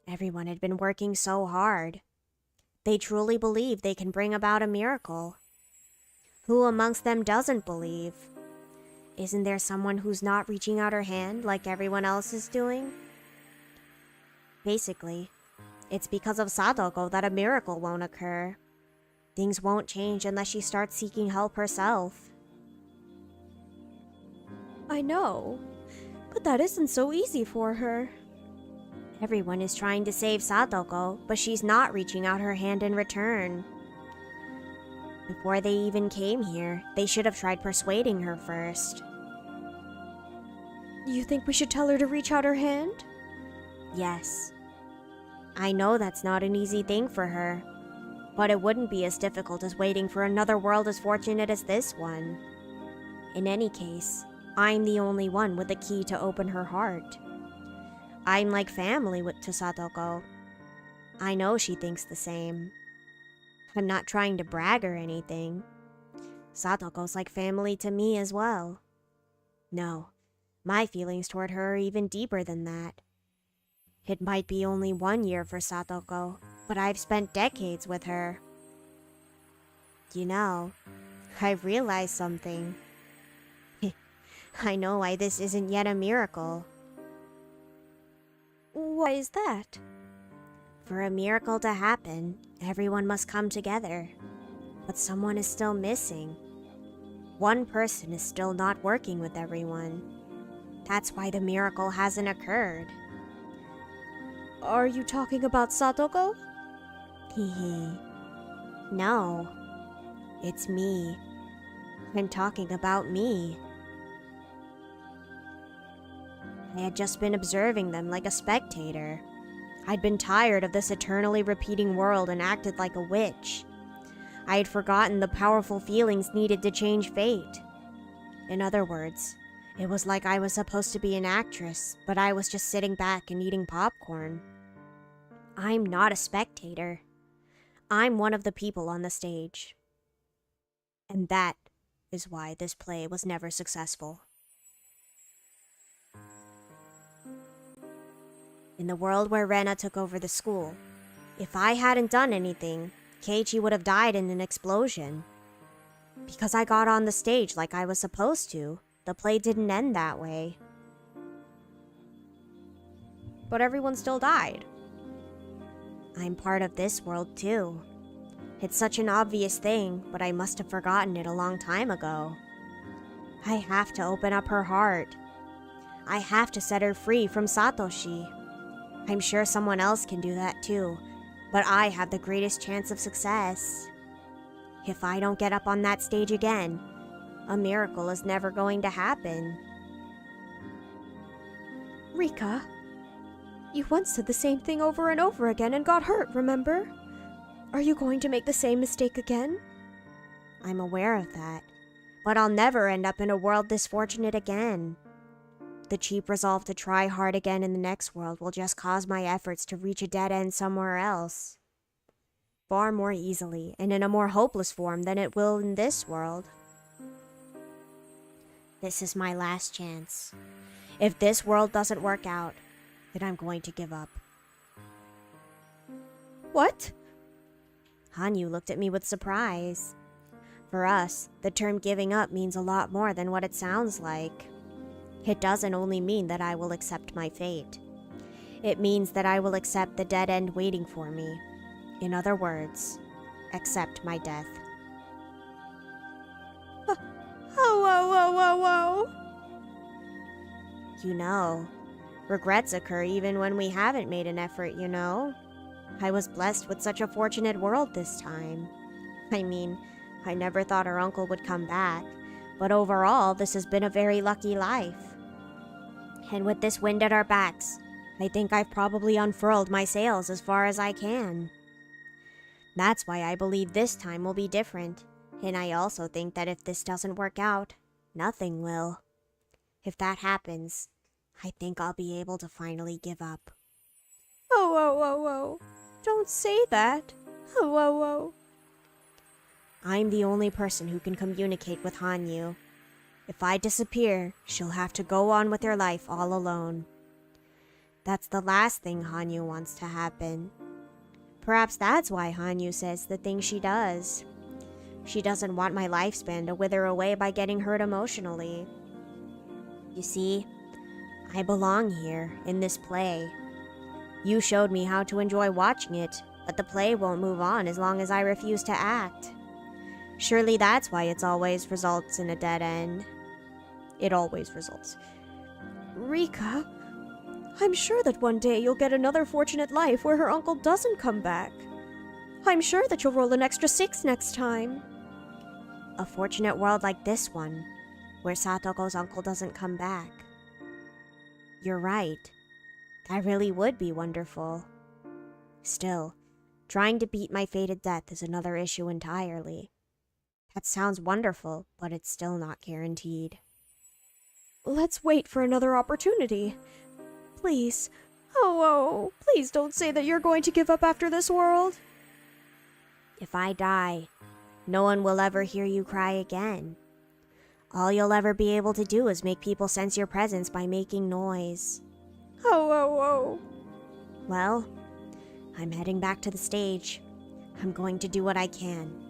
Everyone had been working so hard. They truly believe they can bring about a miracle. Who amongst them doesn't believe? Isn't there someone who's not reaching out her hand like everyone else is doing? Basically, it's because of Sadoko that a miracle won't occur. Things won't change unless she starts seeking help herself. I know, but that isn't so easy for her. Everyone is trying to save Sadoko, but she's not reaching out her hand in return. Before they even came here, they should have tried persuading her first. You think we should tell her to reach out her hand? Yes. I know that's not an easy thing for her, but it wouldn't be as difficult as waiting for another world as fortunate as this one. In any case, I'm the only one with the key to open her heart. I'm like family to Satoko. I know she thinks the same. I'm not trying to brag or anything. Satoko's like family to me as well. No, my feelings toward her are even deeper than that. It might be only 1 year for Satoko, but I've spent decades with her. You know, I've realized something. I know why this isn't yet a miracle. Why is that? For a miracle to happen, everyone must come together. But someone is still missing. One person is still not working with everyone. That's why the miracle hasn't occurred. Are you talking about Satoko? Hehe. No. It's me. I'm talking about me. I had just been observing them like a spectator. I'd been tired of this eternally repeating world and acted like a witch. I had forgotten the powerful feelings needed to change fate. In other words, it was like I was supposed to be an actress, but I was just sitting back and eating popcorn. I'm not a spectator. I'm one of the people on the stage. And that is why this play was never successful. In the world where Rena took over the school, if I hadn't done anything, Keiichi would have died in an explosion. Because I got on the stage like I was supposed to, the play didn't end that way. But everyone still died. I'm part of this world too. It's such an obvious thing, but I must have forgotten it a long time ago. I have to open up her heart. I have to set her free from Satoshi. I'm sure someone else can do that too, but I have the greatest chance of success. If I don't get up on that stage again, a miracle is never going to happen. Rika, you once said the same thing over and over again and got hurt, remember? Are you going to make the same mistake again? I'm aware of that, but I'll never end up in a world this fortunate again. The cheap resolve to try hard again in the next world will just cause my efforts to reach a dead end somewhere else. Far more easily and in a more hopeless form than it will in this world. This is my last chance. If this world doesn't work out, then I'm going to give up. What? Hanyu looked at me with surprise. For us, the term giving up means a lot more than what it sounds like. It doesn't only mean that I will accept my fate. It means that I will accept the dead end waiting for me. In other words, accept my death. Oh, whoa, whoa, whoa, whoa. You know, Regrets occur even when we haven't made an effort, you know? I was blessed with such a fortunate world this time. I mean, I never thought our uncle would come back, but overall, this has been a very lucky life. And with this wind at our backs, I think I've probably unfurled my sails as far as I can. That's why I believe this time will be different, and I also think that if this doesn't work out, nothing will. If that happens, I think I'll be able to finally give up. Oh. Don't say that. Oh. I'm the only person who can communicate with Hanyu. If I disappear, she'll have to go on with her life all alone. That's the last thing Hanyu wants to happen. Perhaps that's why Hanyu says the things she does. She doesn't want my lifespan to wither away by getting hurt emotionally. You see, I belong here, in this play. You showed me how to enjoy watching it, but the play won't move on as long as I refuse to act. Surely that's why it always results in a dead end. It always results. Rika, I'm sure that one day you'll get another fortunate life where her uncle doesn't come back. I'm sure that you'll roll an extra 6 next time. A fortunate world like this one, where Satoko's uncle doesn't come back. You're right. That really would be wonderful. Still, trying to beat my fated death is another issue entirely. That sounds wonderful, but it's still not guaranteed. Let's wait for another opportunity. Please. Oh, please don't say that you're going to give up after this world. If I die, no one will ever hear you cry again. All you'll ever be able to do is make people sense your presence by making noise. Oh. Well, I'm heading back to the stage. I'm going to do what I can.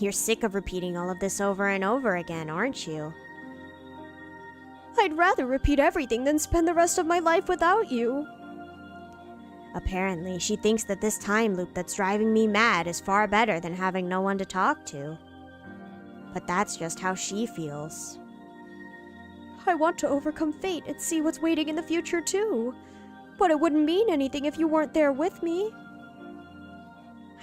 You're sick of repeating all of this over and over again, aren't you? I'd rather repeat everything than spend the rest of my life without you. Apparently, she thinks that this time loop that's driving me mad is far better than having no one to talk to. But that's just how she feels. I want to overcome fate and see what's waiting in the future too. But it wouldn't mean anything if you weren't there with me.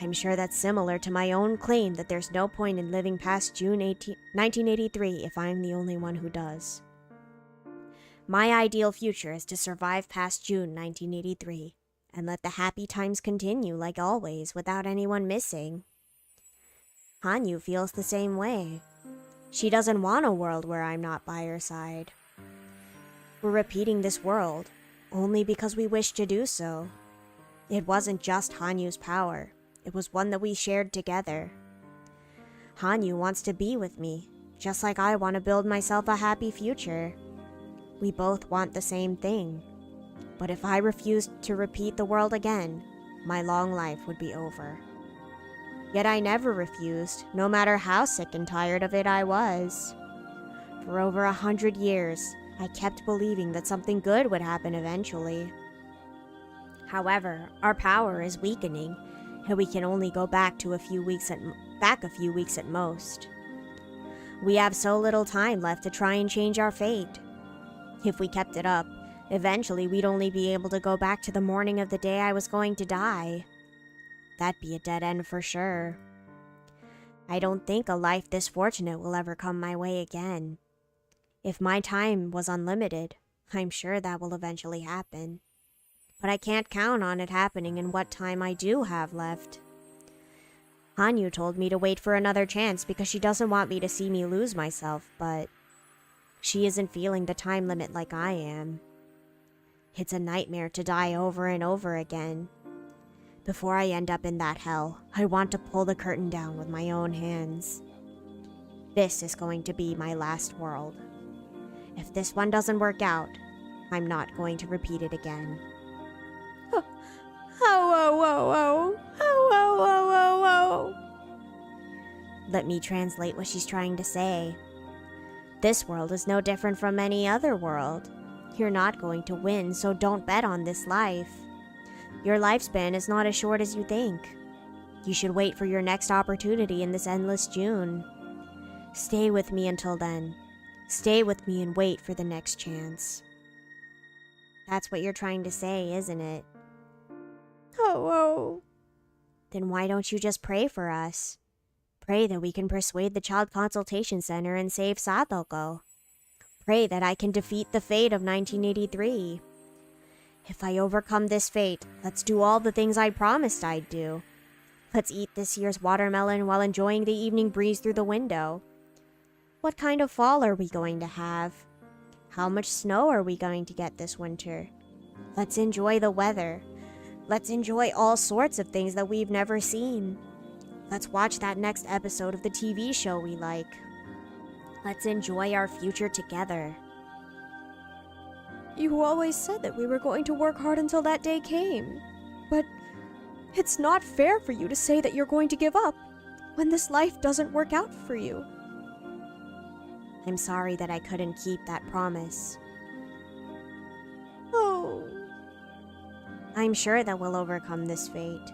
I'm sure that's similar to my own claim that there's no point in living past June 1983 if I'm the only one who does. My ideal future is to survive past June 1983 and let the happy times continue like always without anyone missing. Hanyu feels the same way. She doesn't want a world where I'm not by her side. We're repeating this world only because we wish to do so. It wasn't just Hanyu's power. It was one that we shared together. Hanyu wants to be with me, just like I want to build myself a happy future. We both want the same thing. But if I refused to repeat the world again, my long life would be over. Yet I never refused, no matter how sick and tired of it I was. For over 100 years, I kept believing that something good would happen eventually. However, our power is weakening, and we can only go back a few weeks at most. We have so little time left to try and change our fate. If we kept it up, eventually we'd only be able to go back to the morning of the day I was going to die. That'd be a dead end for sure. I don't think a life this fortunate will ever come my way again. If my time was unlimited, I'm sure that will eventually happen. But I can't count on it happening in what time I do have left. Hanyu told me to wait for another chance because she doesn't want me to see me lose myself, but she isn't feeling the time limit like I am. It's a nightmare to die over and over again. Before I end up in that hell, I want to pull the curtain down with my own hands. This is going to be my last world. If this one doesn't work out, I'm not going to repeat it again. Let me translate what she's trying to say. This world is no different from any other world. You're not going to win, so don't bet on this life. Your lifespan is not as short as you think. You should wait for your next opportunity in this endless June. Stay with me until then. Stay with me and wait for the next chance. That's what you're trying to say, isn't it? Oh. Then why don't you just pray for us? Pray that we can persuade the Child Consultation Center and save Satoko. Pray that I can defeat the fate of 1983. If I overcome this fate, let's do all the things I promised I'd do. Let's eat this year's watermelon while enjoying the evening breeze through the window. What kind of fall are we going to have? How much snow are we going to get this winter? Let's enjoy the weather. Let's enjoy all sorts of things that we've never seen. Let's watch that next episode of the TV show we like. Let's enjoy our future together. You always said that we were going to work hard until that day came. But it's not fair for you to say that you're going to give up when this life doesn't work out for you. I'm sorry that I couldn't keep that promise. Oh. I'm sure that we'll overcome this fate.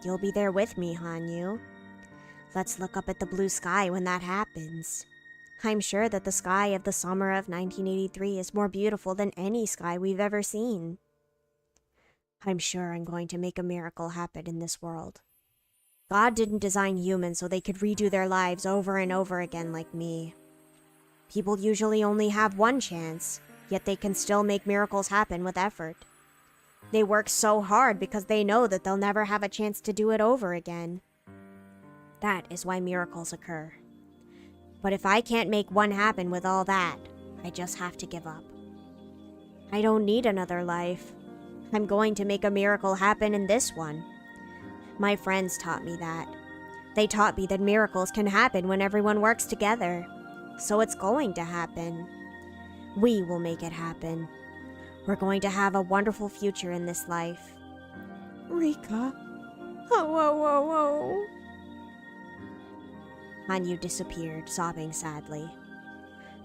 You'll be there with me, Hanyu. Let's look up at the blue sky when that happens. I'm sure that the sky of the summer of 1983 is more beautiful than any sky we've ever seen. I'm sure I'm going to make a miracle happen in this world. God didn't design humans so they could redo their lives over and over again like me. People usually only have one chance, yet they can still make miracles happen with effort. They work so hard because they know that they'll never have a chance to do it over again. That is why miracles occur. But if I can't make one happen with all that, I just have to give up. I don't need another life. I'm going to make a miracle happen in this one. My friends taught me that. They taught me that miracles can happen when everyone works together. So it's going to happen. We will make it happen. We're going to have a wonderful future in this life. Rika. Oh. Hanyu disappeared, sobbing sadly.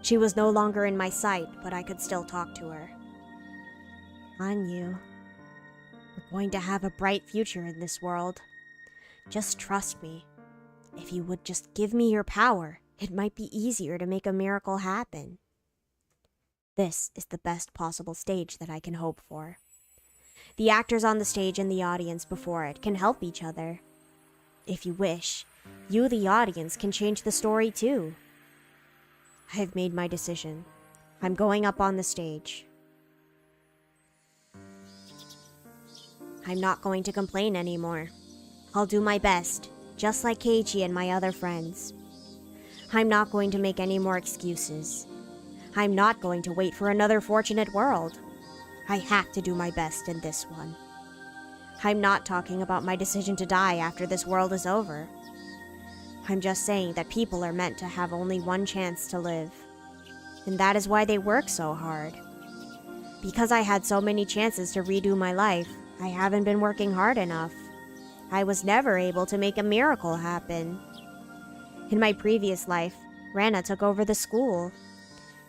She was no longer in my sight, but I could still talk to her. Hanyu, we're going to have a bright future in this world. Just trust me. If you would just give me your power, it might be easier to make a miracle happen. This is the best possible stage that I can hope for. The actors on the stage and the audience before it can help each other. If you wish, you, the audience, can change the story too. I've made my decision. I'm going up on the stage. I'm not going to complain anymore. I'll do my best, just like Keiichi and my other friends. I'm not going to make any more excuses. I'm not going to wait for another fortunate world. I have to do my best in this one. I'm not talking about my decision to die after this world is over. I'm just saying that people are meant to have only one chance to live. And that is why they work so hard. Because I had so many chances to redo my life, I haven't been working hard enough. I was never able to make a miracle happen. In my previous life, Rana took over the school.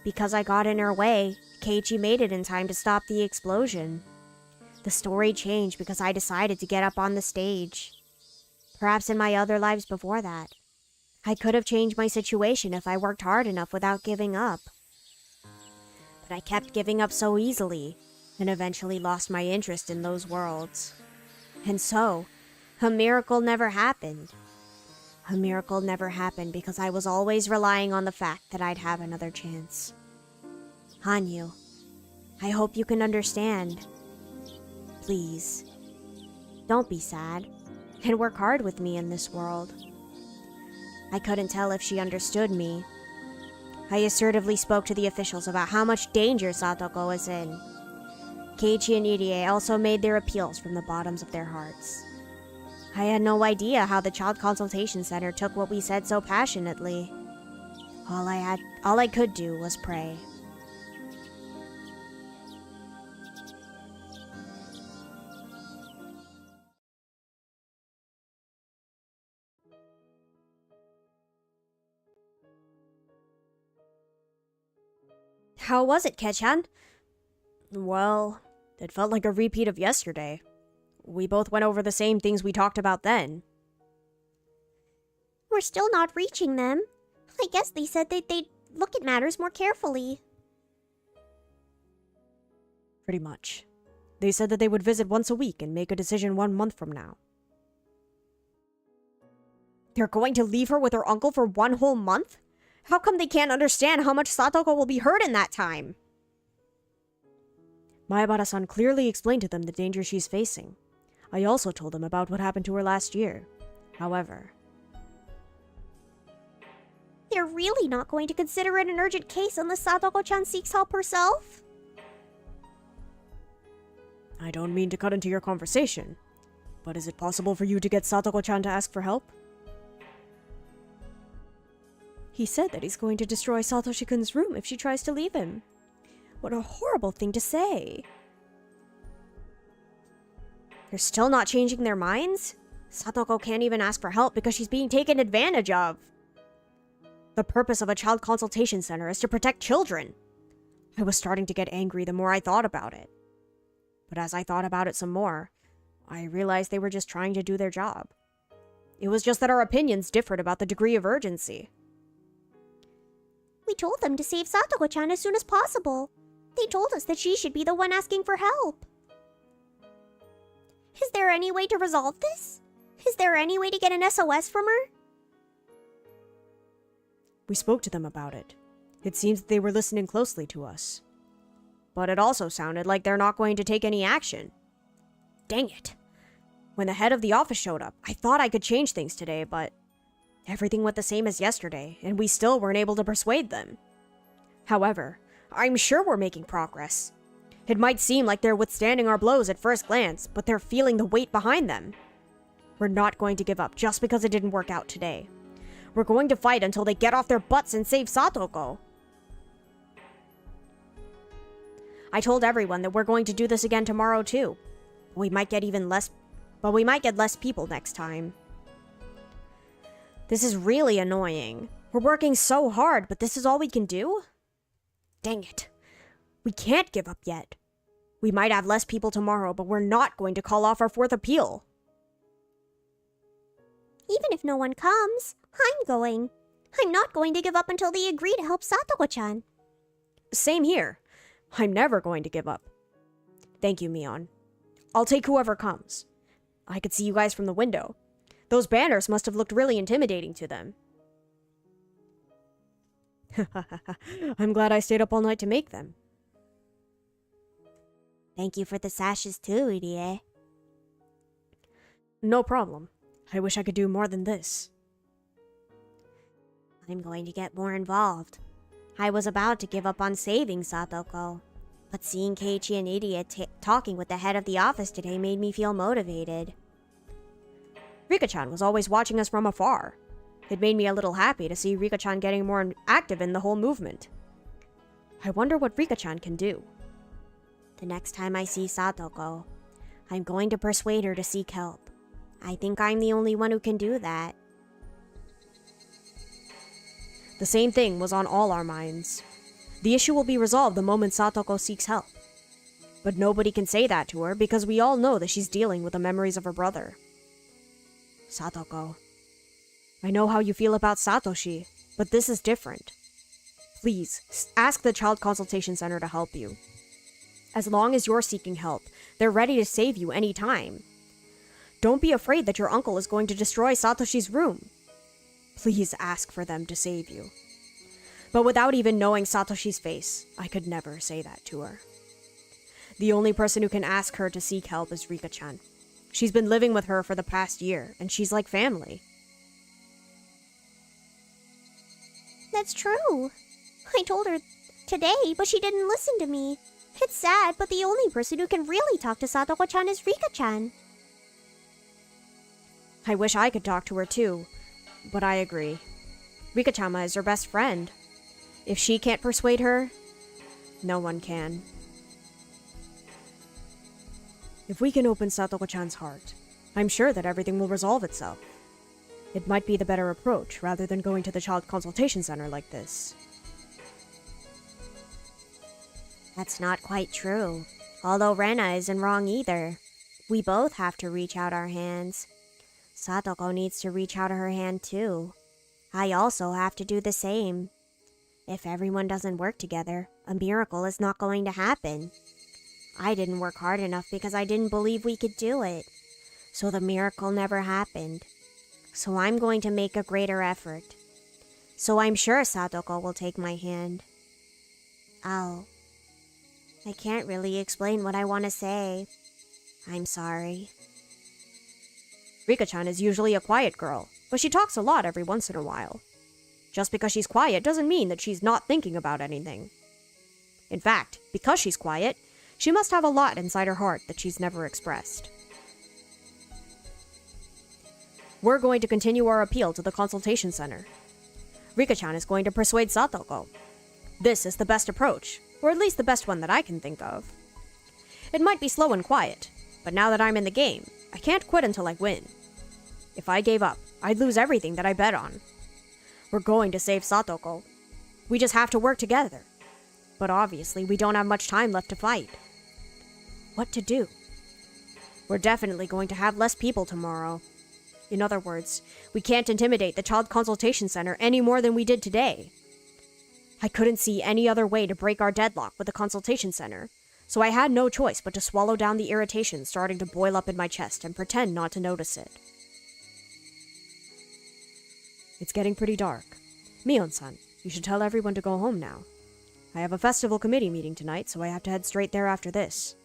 Because I got in her way, Keiichi made it in time to stop the explosion. The story changed because I decided to get up on the stage. Perhaps in my other lives before that, I could have changed my situation if I worked hard enough without giving up. But I kept giving up so easily, and eventually lost my interest in those worlds. And so, a miracle never happened. A miracle never happened because I was always relying on the fact that I'd have another chance. Hanyu, I hope you can understand. Please, don't be sad, and work hard with me in this world. I couldn't tell if she understood me. I assertively spoke to the officials about how much danger Satoko was in. Keiichi and Irie also made their appeals from the bottoms of their hearts. I had no idea how the Child Consultation Center took what we said so passionately. All I could do was pray. How was it, Kechan? Well, it felt like a repeat of yesterday. We both went over the same things we talked about then. We're still not reaching them. I guess they said that they'd look at matters more carefully. Pretty much. They said that they would visit once a week and make a decision 1 month from now. They're going to leave her with her uncle for 1 whole month? How come they can't understand how much Satoko will be hurt in that time? Maebara-san clearly explained to them the danger she's facing. I also told them about what happened to her last year. However, they're really not going to consider it an urgent case unless Satoko-chan seeks help herself? I don't mean to cut into your conversation, but is it possible for you to get Satoko-chan to ask for help? He said that he's going to destroy Satoshi-kun's room if she tries to leave him. What a horrible thing to say. They're still not changing their minds? Satoko can't even ask for help because she's being taken advantage of. The purpose of a child consultation center is to protect children. I was starting to get angry the more I thought about it. But as I thought about it some more, I realized they were just trying to do their job. It was just that our opinions differed about the degree of urgency. We told them to save Satoko-chan as soon as possible. They told us that she should be the one asking for help. Is there any way to resolve this? Is there any way to get an SOS from her? We spoke to them about it. It seems that they were listening closely to us. But it also sounded like they're not going to take any action. Dang it. When the head of the office showed up, I thought I could change things today, but everything went the same as yesterday, and we still weren't able to persuade them. However, I'm sure we're making progress. It might seem like they're withstanding our blows at first glance, but they're feeling the weight behind them. We're not going to give up just because it didn't work out today. We're going to fight until they get off their butts and save Satoko. I told everyone that we're going to do this again tomorrow too. We might get less people next time. This is really annoying. We're working so hard, but this is all we can do? Dang it. We can't give up yet. We might have less people tomorrow, but we're not going to call off our 4th appeal. Even if no one comes, I'm going. I'm not going to give up until they agree to help Satoko-chan. Same here. I'm never going to give up. Thank you, Mion. I'll take whoever comes. I could see you guys from the window. Those banners must have looked really intimidating to them. I'm glad I stayed up all night to make them. Thank you for the sashes too, Irie. No problem. I wish I could do more than this. I'm going to get more involved. I was about to give up on saving Satoko, but seeing Keiichi and Irie talking with the head of the office today made me feel motivated. Rika-chan was always watching us from afar. It made me a little happy to see Rika-chan getting more active in the whole movement. I wonder what Rika-chan can do. The next time I see Satoko, I'm going to persuade her to seek help. I think I'm the only one who can do that. The same thing was on all our minds. The issue will be resolved the moment Satoko seeks help. But nobody can say that to her because we all know that she's dealing with the memories of her brother. Satoko, I know how you feel about Satoshi, but this is different. Please, ask the Child Consultation Center to help you. As long as you're seeking help, they're ready to save you any time. Don't be afraid that your uncle is going to destroy Satoshi's room. Please ask for them to save you. But without even knowing Satoshi's face, I could never say that to her. The only person who can ask her to seek help is Rika-chan. She's been living with her for the past year, and she's like family. That's true. I told her today, but she didn't listen to me. It's sad, but the only person who can really talk to Satoko-chan is Rika-chan. I wish I could talk to her too, but I agree. Rika-chama is her best friend. If she can't persuade her, no one can. If we can open Satoko-chan's heart, I'm sure that everything will resolve itself. It might be the better approach rather than going to the Child Consultation Center like this. That's not quite true. Although Rena isn't wrong either. We both have to reach out our hands. Satoko needs to reach out her hand too. I also have to do the same. If everyone doesn't work together, a miracle is not going to happen. I didn't work hard enough because I didn't believe we could do it. So the miracle never happened. So I'm going to make a greater effort. So I'm sure Satoko will take my hand. Oh. I can't really explain what I want to say. I'm sorry. Rika-chan is usually a quiet girl, but she talks a lot every once in a while. Just because she's quiet doesn't mean that she's not thinking about anything. In fact, because she's quiet, she must have a lot inside her heart that she's never expressed. We're going to continue our appeal to the consultation center. Rika-chan is going to persuade Satoko. This is the best approach, or at least the best one that I can think of. It might be slow and quiet, but now that I'm in the game, I can't quit until I win. If I gave up, I'd lose everything that I bet on. We're going to save Satoko. We just have to work together. But obviously, we don't have much time left to fight. What to do? We're definitely going to have less people tomorrow. In other words, we can't intimidate the Child Consultation Center any more than we did today. I couldn't see any other way to break our deadlock with the Consultation Center, so I had no choice but to swallow down the irritation starting to boil up in my chest and pretend not to notice it. It's getting pretty dark. Mion-san, you should tell everyone to go home now. I have a festival committee meeting tonight, so I have to head straight there after this.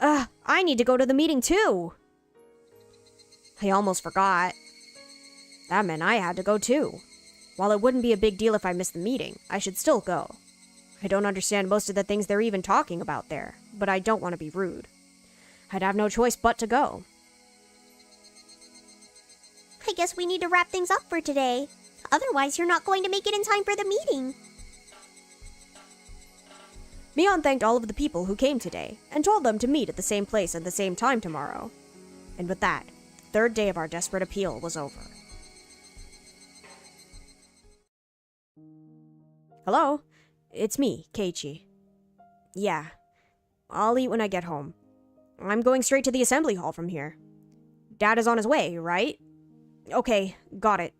I need to go to the meeting too. I almost forgot. That meant I had to go too. While it wouldn't be a big deal if I missed the meeting, I should still go. I don't understand most of the things they're even talking about there, but I don't want to be rude. I'd have no choice but to go. I guess we need to wrap things up for today. Otherwise, you're not going to make it in time for the meeting. Mion thanked all of the people who came today, and told them to meet at the same place at the same time tomorrow. And with that, the third day of our desperate appeal was over. Hello? It's me, Keiichi. Yeah. I'll eat when I get home. I'm going straight to the assembly hall from here. Dad is on his way, right? Okay, got it.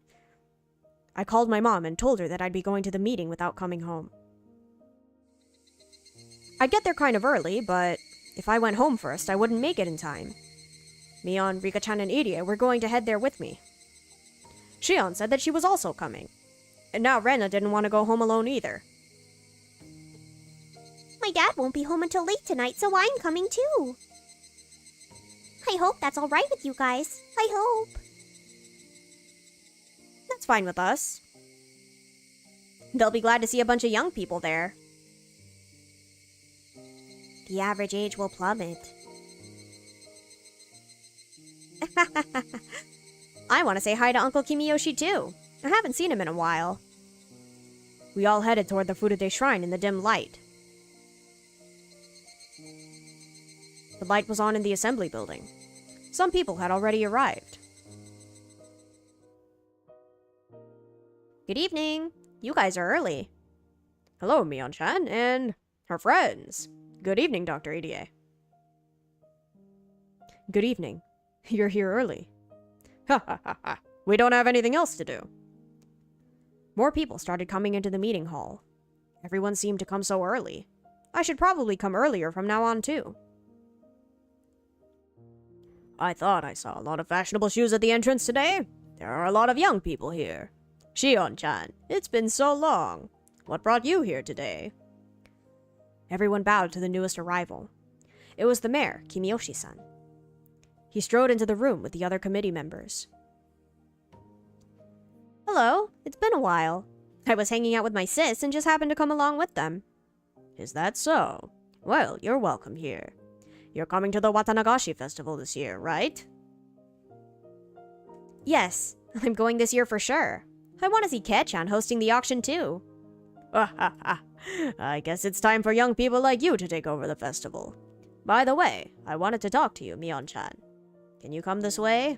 I called my mom and told her that I'd be going to the meeting without coming home. I'd get there kind of early, but if I went home first, I wouldn't make it in time. Mion, Rika-chan, and Irie were going to head there with me. Shion said that she was also coming. And now Rena didn't want to go home alone either. My dad won't be home until late tonight, so I'm coming too. I hope that's all right with you guys. I hope. That's fine with us. They'll be glad to see a bunch of young people there. The average age will plummet. I want to say hi to Uncle Kimiyoshi too. I haven't seen him in a while. We all headed toward the Furude Shrine in the dim light. The light was on in the assembly building. Some people had already arrived. Good evening. You guys are early. Hello, Mion-chan and her friends. Good evening, Dr. Irie. Good evening. You're here early. Ha ha ha ha. We don't have anything else to do. More people started coming into the meeting hall. Everyone seemed to come so early. I should probably come earlier from now on, too. I thought I saw a lot of fashionable shoes at the entrance today. There are a lot of young people here. Shion-chan, it's been so long. What brought you here today? Everyone bowed to the newest arrival. It was the mayor, Kimiyoshi-san. He strode into the room with the other committee members. Hello, it's been a while. I was hanging out with my sis and just happened to come along with them. Is that so? Well, you're welcome here. You're coming to the Watanagashi festival this year, right? Yes, I'm going this year for sure. I want to see Ke-chan hosting the auction too. I guess it's time for young people like you to take over the festival. By the way, I wanted to talk to you, Mion-chan. Can you come this way?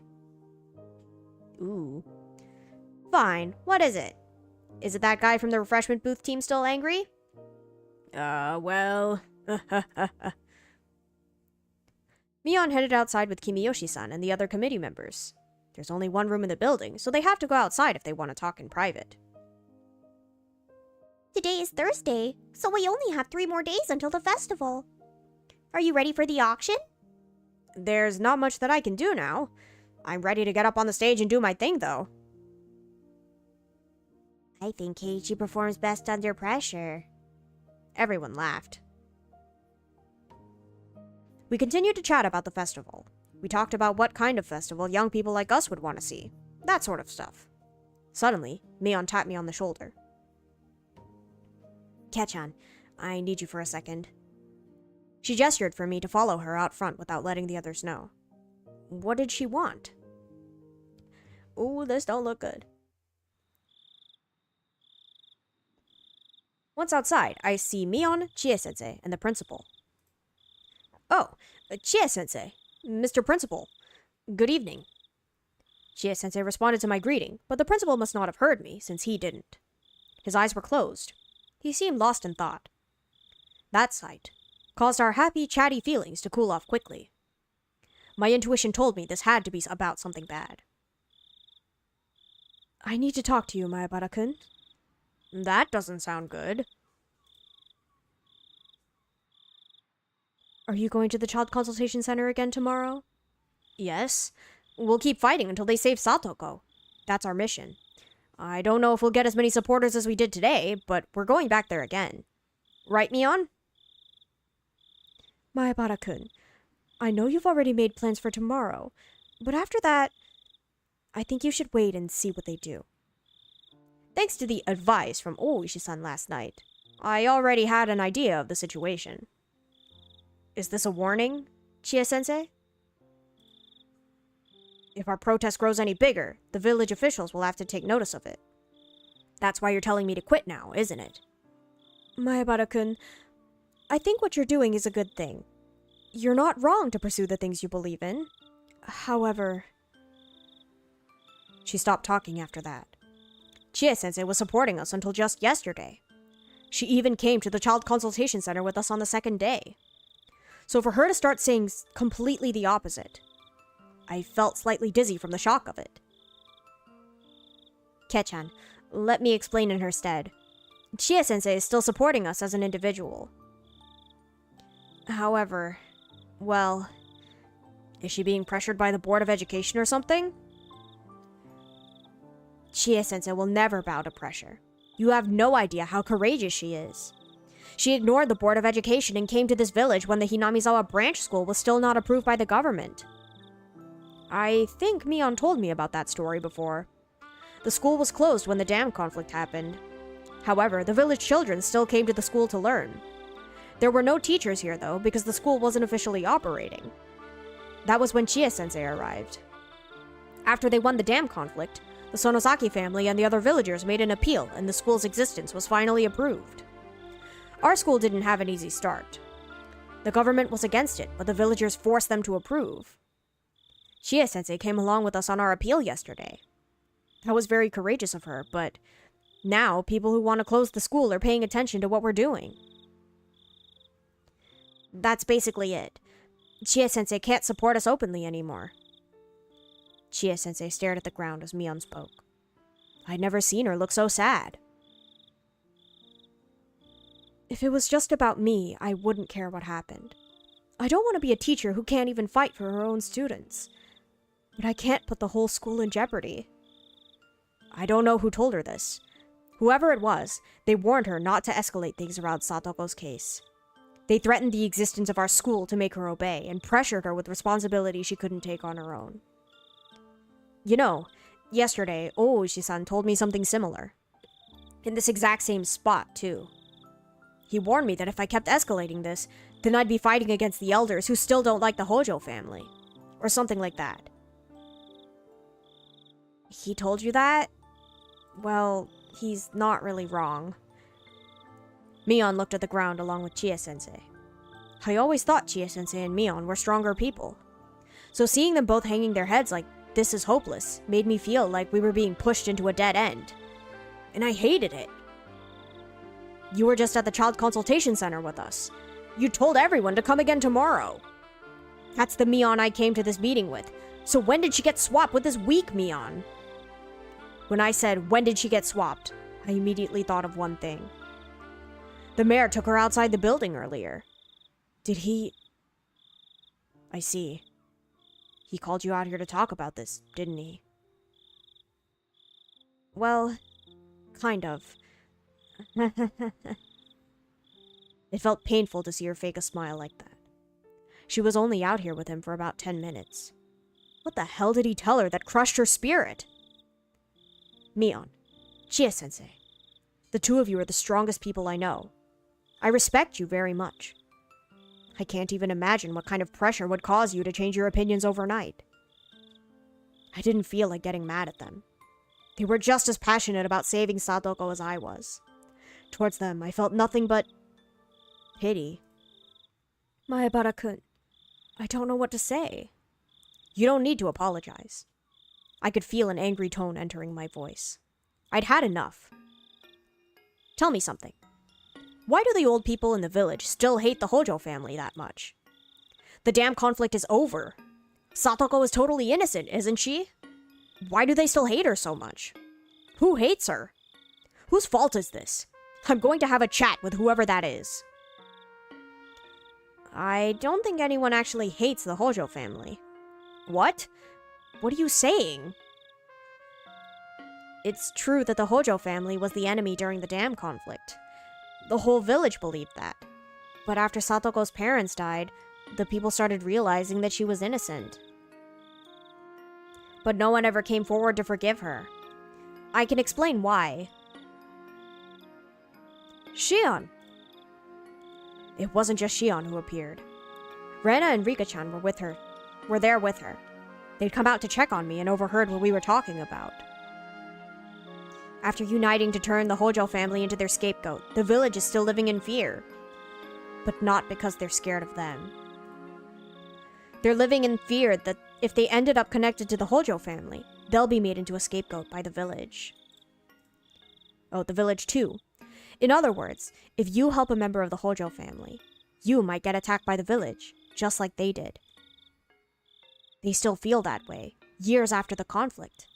Ooh. Fine, what is it? Is it that guy from the refreshment booth team still angry? Well... Mion headed outside with Kimiyoshi-san and the other committee members. There's only one room in the building, so they have to go outside if they want to talk in private. Today is Thursday, so we only have 3 more days until the festival. Are you ready for the auction? There's not much that I can do now. I'm ready to get up on the stage and do my thing, though. I think Keiichi performs best under pressure. Everyone laughed. We continued to chat about the festival. We talked about what kind of festival young people like us would want to see. That sort of stuff. Suddenly, Mion tapped me on the shoulder. Ketchan, I need you for a second. She gestured for me to follow her out front without letting the others know. What did she want? Ooh, this don't look good. Once outside, I see Mion, Chie-sensei, and the principal. Oh, Chie-sensei, Mr. Principal, good evening. Chie-sensei responded to my greeting, but the principal must not have heard me, since he didn't. His eyes were closed. He seemed lost in thought. That sight caused our happy, chatty feelings to cool off quickly. My intuition told me this had to be about something bad. I need to talk to you, Mayabara-kun. That doesn't sound good. Are you going to the Child Consultation Center again tomorrow? Yes. We'll keep fighting until they save Satoko. That's our mission. I don't know if we'll get as many supporters as we did today, but we're going back there again. Right, Mion? Mayabara-kun, I know you've already made plans for tomorrow, but after that, I think you should wait and see what they do. Thanks to the advice from Oishi-san last night, I already had an idea of the situation. Is this a warning, Chie-sensei? If our protest grows any bigger, the village officials will have to take notice of it. That's why you're telling me to quit now, isn't it? Mayabara-kun, I think what you're doing is a good thing. You're not wrong to pursue the things you believe in. However... She stopped talking after that. Chie-sensei was supporting us until just yesterday. She even came to the Child Consultation Center with us on the second day. So for her to start saying completely the opposite, I felt slightly dizzy from the shock of it. Ketchan, let me explain in her stead. Chie-sensei is still supporting us as an individual. However, well, is she being pressured by the Board of Education or something? Chie-sensei will never bow to pressure. You have no idea how courageous she is. She ignored the Board of Education and came to this village when the Hinamizawa branch school was still not approved by the government. I think Mion told me about that story before. The school was closed when the dam conflict happened. However, the village children still came to the school to learn. There were no teachers here, though, because the school wasn't officially operating. That was when Chie-sensei arrived. After they won the dam conflict, the Sonosaki family and the other villagers made an appeal, and the school's existence was finally approved. Our school didn't have an easy start. The government was against it, but the villagers forced them to approve. Chie-sensei came along with us on our appeal yesterday. That was very courageous of her, but now people who want to close the school are paying attention to what we're doing. That's basically it. Chie-sensei can't support us openly anymore. Chie-sensei stared at the ground as Mion spoke. I'd never seen her look so sad. If it was just about me, I wouldn't care what happened. I don't want to be a teacher who can't even fight for her own students. But I can't put the whole school in jeopardy. I don't know who told her this. Whoever it was, they warned her not to escalate things around Satoko's case. They threatened the existence of our school to make her obey, and pressured her with responsibility she couldn't take on her own. You know, yesterday, Oishi-san told me something similar. In this exact same spot, too. He warned me that if I kept escalating this, then I'd be fighting against the elders who still don't like the Hojo family. Or something like that. He told you that? Well, he's not really wrong. Mion looked at the ground along with Chie-sensei. I always thought Chie-sensei and Mion were stronger people. So seeing them both hanging their heads like this is hopeless made me feel like we were being pushed into a dead end. And I hated it. You were just at the Child Consultation Center with us. You told everyone to come again tomorrow. That's the Mion I came to this meeting with. So when did she get swapped with this weak Mion? When I said, when did she get swapped, I immediately thought of one thing. The mayor took her outside the building earlier. Did he... I see. He called you out here to talk about this, didn't he? Well, kind of. It felt painful to see her fake a smile like that. She was only out here with him for about 10 minutes. What the hell did he tell her that crushed her spirit? Mion, Chie-sensei, the two of you are the strongest people I know. I respect you very much. I can't even imagine what kind of pressure would cause you to change your opinions overnight. I didn't feel like getting mad at them. They were just as passionate about saving Satoko as I was. Towards them, I felt nothing but pity. Maebara-kun, I don't know what to say. You don't need to apologize. I could feel an angry tone entering my voice. I'd had enough. Tell me something. Why do the old people in the village still hate the Hojo family that much? The damn conflict is over. Satoko is totally innocent, isn't she? Why do they still hate her so much? Who hates her? Whose fault is this? I'm going to have a chat with whoever that is. I don't think anyone actually hates the Hojo family. What? What are you saying? It's true that the Hojo family was the enemy during the dam conflict. The whole village believed that. But after Satoko's parents died, the people started realizing that she was innocent. But no one ever came forward to forgive her. I can explain why. Shion! It wasn't just Shion who appeared. Rena and Rika-chan were there with her. They'd come out to check on me and overheard what we were talking about. After uniting to turn the Hojo family into their scapegoat, the village is still living in fear. But not because they're scared of them. They're living in fear that if they ended up connected to the Hojo family, they'll be made into a scapegoat by the village. Oh, the village too. In other words, if you help a member of the Hojo family, you might get attacked by the village, just like they did. They still feel that way, years after the conflict.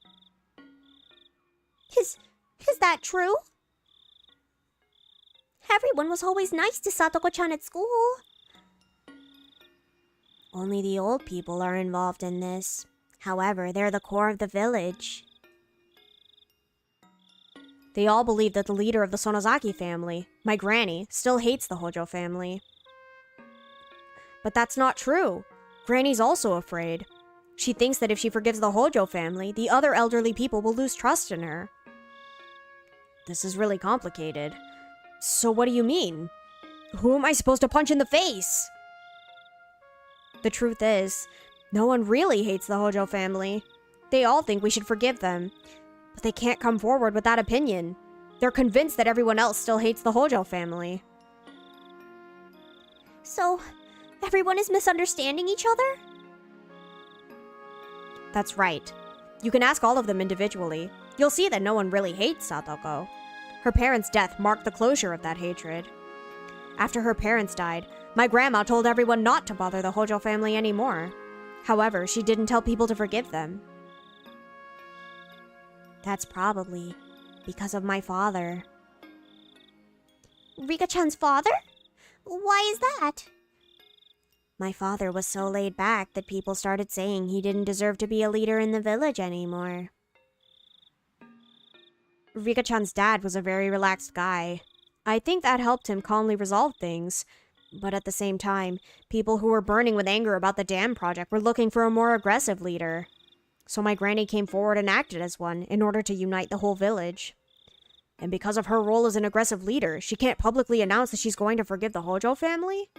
Is that true? Everyone was always nice to Satoko-chan at school. Only the old people are involved in this. However, they're the core of the village. They all believe that the leader of the Sonozaki family, my granny, still hates the Hojo family. But that's not true. Granny's also afraid. She thinks that if she forgives the Hojo family, the other elderly people will lose trust in her. This is really complicated. So what do you mean? Who am I supposed to punch in the face? The truth is, no one really hates the Hojo family. They all think we should forgive them. But they can't come forward with that opinion. They're convinced that everyone else still hates the Hojo family. So, everyone is misunderstanding each other? That's right. You can ask all of them individually. You'll see that no one really hates Satoko. Her parents' death marked the closure of that hatred. After her parents died, my grandma told everyone not to bother the Hojo family anymore. However, she didn't tell people to forgive them. That's probably because of my father. Rika-chan's father? Why is that? My father was so laid back that people started saying he didn't deserve to be a leader in the village anymore. Rika-chan's dad was a very relaxed guy. I think that helped him calmly resolve things. But at the same time, people who were burning with anger about the dam project were looking for a more aggressive leader. So my granny came forward and acted as one in order to unite the whole village. And because of her role as an aggressive leader, she can't publicly announce that she's going to forgive the Hojo family?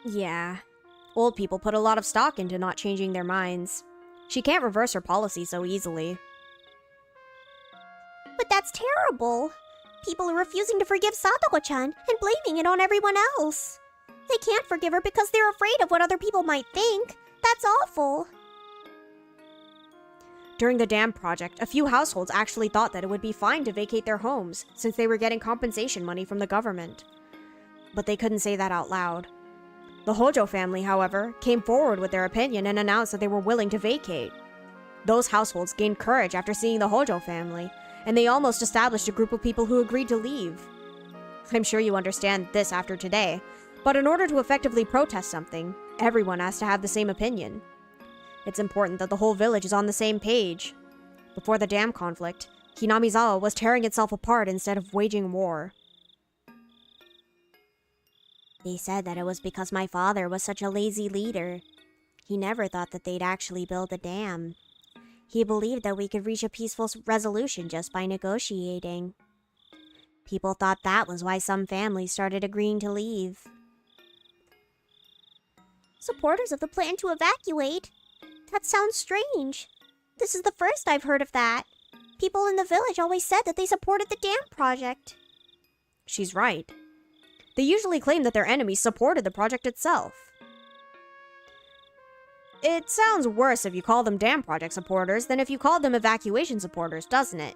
Yeah. Old people put a lot of stock into not changing their minds. She can't reverse her policy so easily. But that's terrible. People are refusing to forgive Satoko-chan and blaming it on everyone else. They can't forgive her because they're afraid of what other people might think. That's awful. During the dam project, a few households actually thought that it would be fine to vacate their homes since they were getting compensation money from the government. But they couldn't say that out loud. The Hojo family, however, came forward with their opinion and announced that they were willing to vacate. Those households gained courage after seeing the Hojo family, and they almost established a group of people who agreed to leave. I'm sure you understand this after today, but in order to effectively protest something, everyone has to have the same opinion. It's important that the whole village is on the same page. Before the dam conflict, Hinamizawa was tearing itself apart instead of waging war. They said that it was because my father was such a lazy leader. He never thought that they'd actually build a dam. He believed that we could reach a peaceful resolution just by negotiating. People thought that was why some families started agreeing to leave. Supporters of the plan to evacuate? That sounds strange. This is the first I've heard of that. People in the village always said that they supported the dam project. She's right. They usually claim that their enemies supported the project itself. It sounds worse if you call them dam project supporters than if you call them evacuation supporters, doesn't it?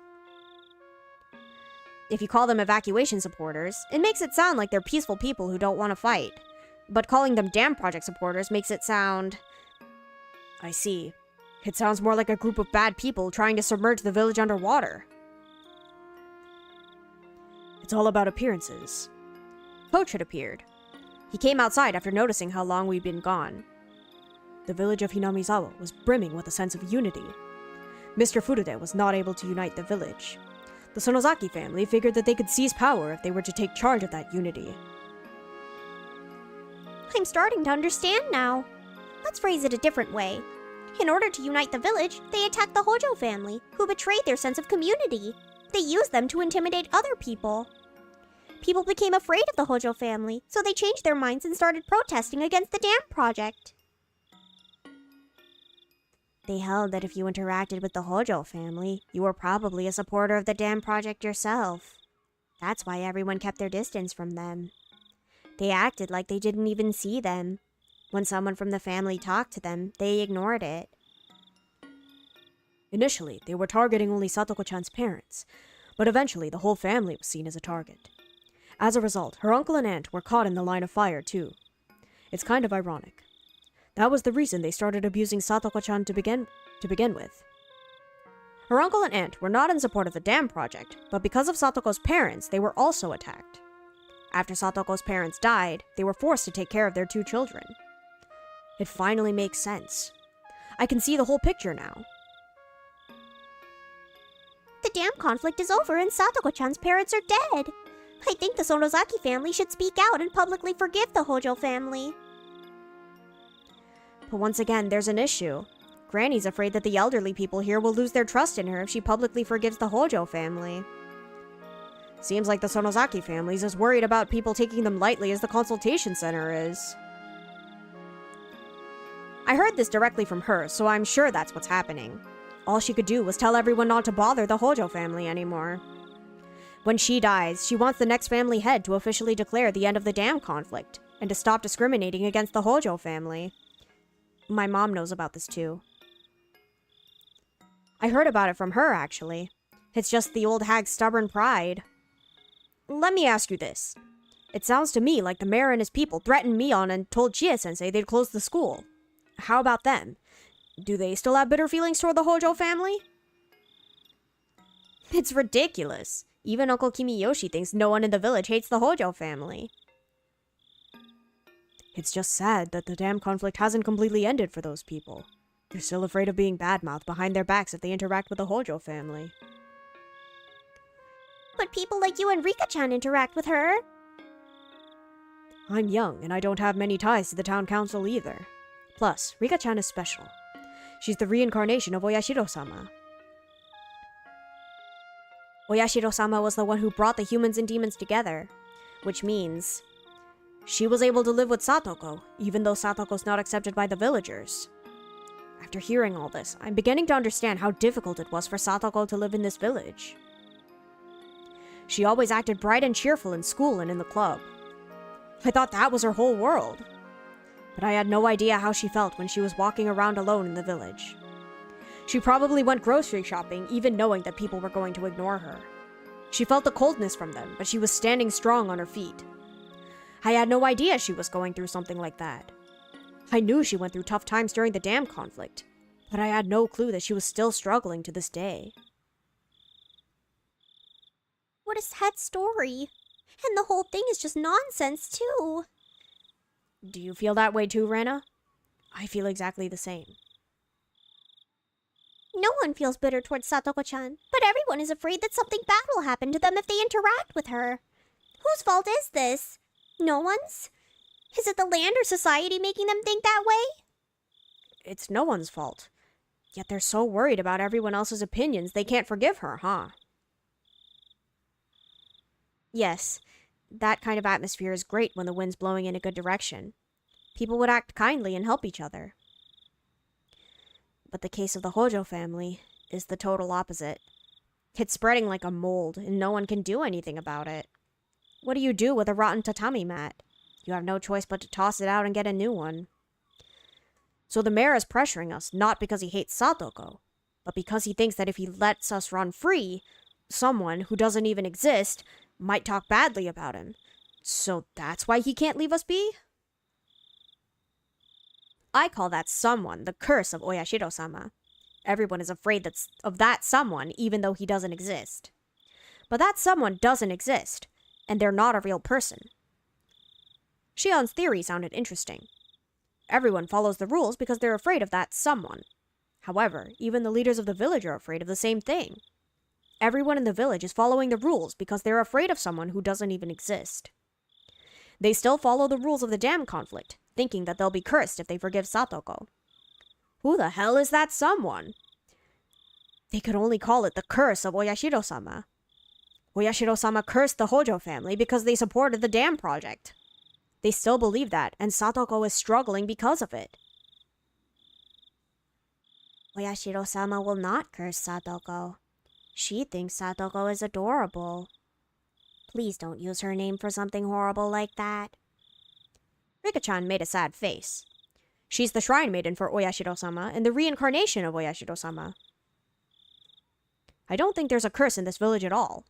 If you call them evacuation supporters, it makes it sound like they're peaceful people who don't want to fight. But calling them dam project supporters makes it sound... I see. It sounds more like a group of bad people trying to submerge the village underwater. It's all about appearances. Coach had appeared. He came outside after noticing how long we'd been gone. The village of Hinamizawa was brimming with a sense of unity. Mr. Furude was not able to unite the village. The Sonozaki family figured that they could seize power if they were to take charge of that unity. I'm starting to understand now. Let's phrase it a different way. In order to unite the village, they attacked the Hojo family, who betrayed their sense of community. They used them to intimidate other people. People became afraid of the Hojo family, so they changed their minds and started protesting against the dam project. They held that if you interacted with the Hojo family, you were probably a supporter of the dam project yourself. That's why everyone kept their distance from them. They acted like they didn't even see them. When someone from the family talked to them, they ignored it. Initially, they were targeting only Satoko-chan's parents, but eventually the whole family was seen as a target. As a result, her uncle and aunt were caught in the line of fire too. It's kind of ironic. That was the reason they started abusing Satoko-chan to begin with. Her uncle and aunt were not in support of the dam project, but because of Satoko's parents, they were also attacked. After Satoko's parents died, they were forced to take care of their two children. It finally makes sense. I can see the whole picture now. The dam conflict is over and Satoko-chan's parents are dead. I think the Sonozaki family should speak out and publicly forgive the Hojo family. But once again, there's an issue. Granny's afraid that the elderly people here will lose their trust in her if she publicly forgives the Hojo family. Seems like the Sonozaki family's as worried about people taking them lightly as the consultation center is. I heard this directly from her, so I'm sure that's what's happening. All she could do was tell everyone not to bother the Hojo family anymore. When she dies, she wants the next family head to officially declare the end of the dam conflict, and to stop discriminating against the Hojo family. My mom knows about this too. I heard about it from her, actually. It's just the old hag's stubborn pride. Let me ask you this. It sounds to me like the mayor and his people threatened Mion and told Chie-sensei they'd close the school. How about them? Do they still have bitter feelings toward the Hojo family? It's ridiculous. Even Uncle Kimiyoshi thinks no one in the village hates the Hojo family. It's just sad that the dam conflict hasn't completely ended for those people. They're still afraid of being badmouthed behind their backs if they interact with the Hojo family. But people like you and Rika-chan interact with her. I'm young, and I don't have many ties to the town council either. Plus, Rika-chan is special. She's the reincarnation of Oyashiro-sama. Oyashiro-sama was the one who brought the humans and demons together, which means she was able to live with Satoko, even though Satoko's not accepted by the villagers. After hearing all this, I'm beginning to understand how difficult it was for Satoko to live in this village. She always acted bright and cheerful in school and in the club. I thought that was her whole world. But I had no idea how she felt when she was walking around alone in the village. She probably went grocery shopping even knowing that people were going to ignore her. She felt the coldness from them, but she was standing strong on her feet. I had no idea she was going through something like that. I knew she went through tough times during the dam conflict, But I had no clue that she was still struggling to this day. What a sad story. And the whole thing is just nonsense, too. Do you feel that way too, Rena? I feel exactly the same. No one feels bitter towards Satoko-chan, but everyone is afraid that something bad will happen to them if they interact with her. Whose fault is this? No one's? Is it the land or society making them think that way? It's no one's fault. Yet they're so worried about everyone else's opinions they can't forgive her, huh? Yes, that kind of atmosphere is great when the wind's blowing in a good direction. People would act kindly and help each other. But the case of the Hojo family is the total opposite. It's spreading like a mold, and no one can do anything about it. What do you do with a rotten tatami mat? You have no choice but to toss it out and get a new one. So the mayor is pressuring us, not because he hates Satoko, but because he thinks that if he lets us run free, someone who doesn't even exist might talk badly about him. So that's why he can't leave us be? I call that someone the curse of Oyashiro-sama. Everyone is afraid of that someone, even though he doesn't exist. But that someone doesn't exist, and they're not a real person. Shion's theory sounded interesting. Everyone follows the rules because they're afraid of that someone. However, even the leaders of the village are afraid of the same thing. Everyone in the village is following the rules because they're afraid of someone who doesn't even exist. They still follow the rules of the dam conflict, thinking that they'll be cursed if they forgive Satoko. Who the hell is that someone? They could only call it the curse of Oyashiro-sama. Oyashiro-sama cursed the Hojo family because they supported the dam project. They still believe that, and Satoko is struggling because of it. Oyashiro-sama will not curse Satoko. She thinks Satoko is adorable. Please don't use her name for something horrible like that. Rika-chan made a sad face. She's the shrine maiden for Oyashiro-sama and the reincarnation of Oyashiro-sama. I don't think there's a curse in this village at all.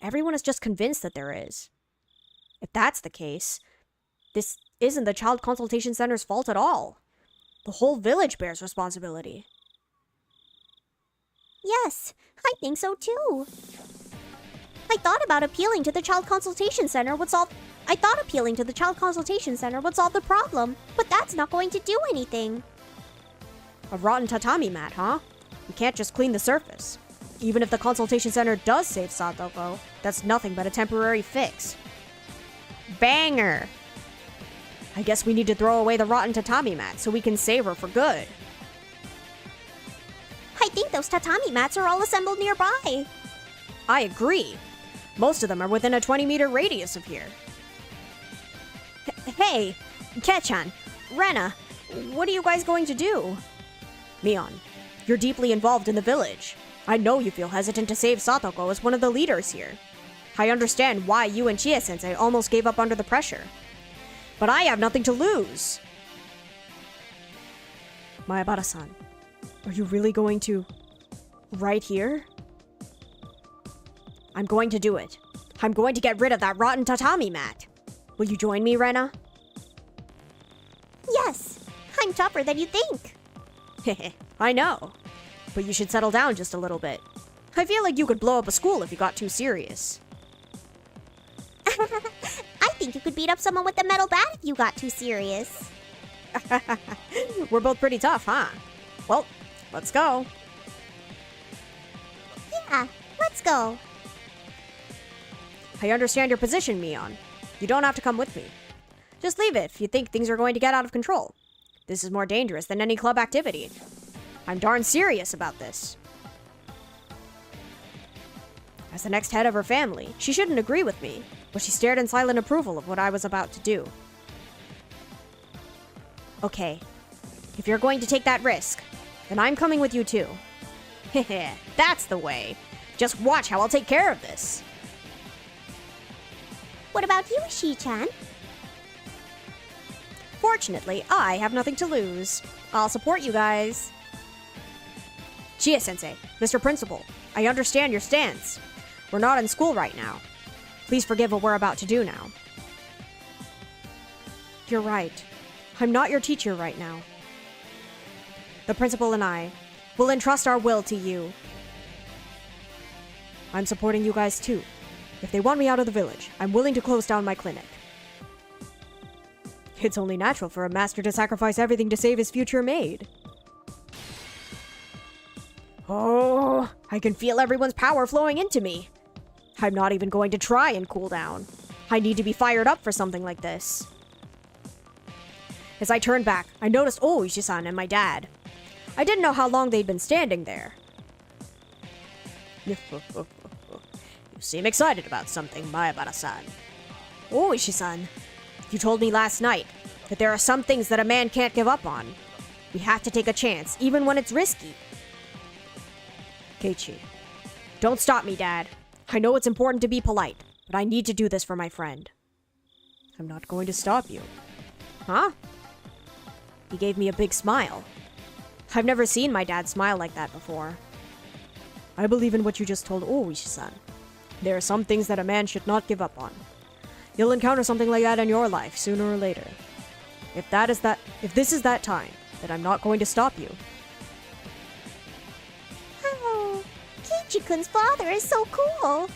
Everyone is just convinced that there is. If that's the case, this isn't the Child Consultation Center's fault at all. The whole village bears responsibility. Yes, I think so too. I thought appealing to the Child Consultation Center would solve the problem, but that's not going to do anything. A rotten tatami mat, huh? You can't just clean the surface. Even if the consultation center does save Satoko, that's nothing but a temporary fix. Banger! I guess we need to throw away the rotten tatami mat so we can save her for good. I think those tatami mats are all assembled nearby. I agree. Most of them are within a 20-meter radius of here. Hey, Kechan, Rena, what are you guys going to do? Mion, you're deeply involved in the village. I know you feel hesitant to save Satoko as one of the leaders here. I understand why you and Chie-sensei almost gave up under the pressure. But I have nothing to lose. Mayabara-san, are you really going to... right here? I'm going to do it. I'm going to get rid of that rotten tatami mat. Will you join me, Rena? Yes, I'm tougher than you think. Heh, I know. But you should settle down just a little bit. I feel like you could blow up a school if you got too serious. I think you could beat up someone with a metal bat if you got too serious. We're both pretty tough, huh? Well, let's go. Yeah, let's go. I understand your position, Mion. You don't have to come with me. Just leave it if you think things are going to get out of control. This is more dangerous than any club activity. I'm darn serious about this. As the next head of her family, she shouldn't agree with me, but she stared in silent approval of what I was about to do. Okay, if you're going to take that risk, then I'm coming with you too. Heh, that's the way. Just watch how I'll take care of this. What about you, Shi-chan? Fortunately, I have nothing to lose. I'll support you guys. Chie-sensei, Mr. Principal, I understand your stance. We're not in school right now. Please forgive what we're about to do now. You're right. I'm not your teacher right now. the principal and I, will entrust our will to you. I'm supporting you guys too. If they want me out of the village, I'm willing to close down my clinic. It's only natural for a master to sacrifice everything to save his future maid. Oh, I can feel everyone's power flowing into me. I'm not even going to try and cool down. I need to be fired up for something like this. As I turned back, I noticed Oishi-san and my dad. I didn't know how long they'd been standing there. You seem excited about something, Maebara-san. Oishi-san, you told me last night that there are some things that a man can't give up on. We have to take a chance, even when it's risky. Keiichi, don't stop me, Dad. I know it's important to be polite, but I need to do this for my friend. I'm not going to stop you. Huh? He gave me a big smile. I've never seen my dad smile like that before. I believe in what you just told Oishi-san. There are some things that a man should not give up on. You'll encounter something like that in your life, sooner or later. If this is that time, then I'm not going to stop you. Oh, Keiichi-kun's father is so cool.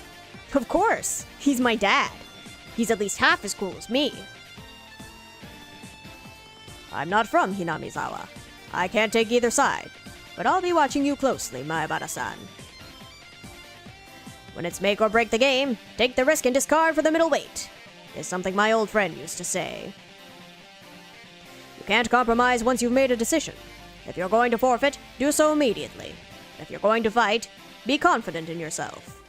Of course, he's my dad. He's at least half as cool as me. I'm not from Hinamizawa. I can't take either side, but I'll be watching you closely, Maebara-san. When it's make or break the game, take the risk and discard for the middleweight, is something my old friend used to say. You can't compromise once you've made a decision. If you're going to forfeit, do so immediately. If you're going to fight, be confident in yourself.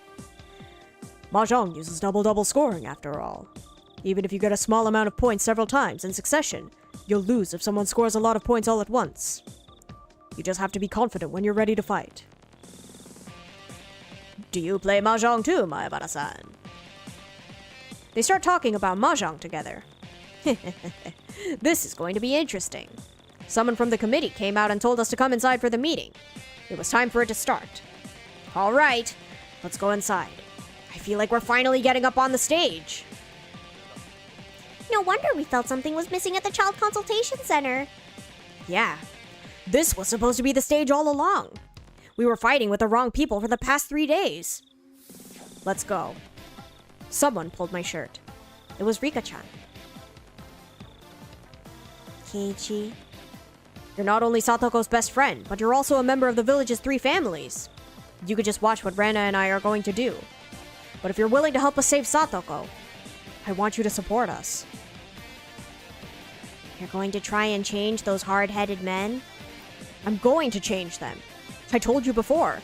Mahjong uses double-double scoring, after all. Even if you get a small amount of points several times in succession, you'll lose if someone scores a lot of points all at once. You just have to be confident when you're ready to fight. Do you play Mahjong too, Maebara-san? They start talking about Mahjong together. This is going to be interesting. Someone from the committee came out and told us to come inside for the meeting. It was time for it to start. All right, let's go inside. I feel like we're finally getting up on the stage. No wonder we felt something was missing at the Child Consultation Center. Yeah, this was supposed to be the stage all along. We were fighting with the wrong people for the past 3 days. Let's go. Someone pulled my shirt. It was Rika-chan. Keiichi, you're not only Satoko's best friend, but you're also a member of the village's 3 families. You could just watch what Rena and I are going to do. But if you're willing to help us save Satoko, I want you to support us. You're going to try and change those hard-headed men? I'm going to change them. I told you before.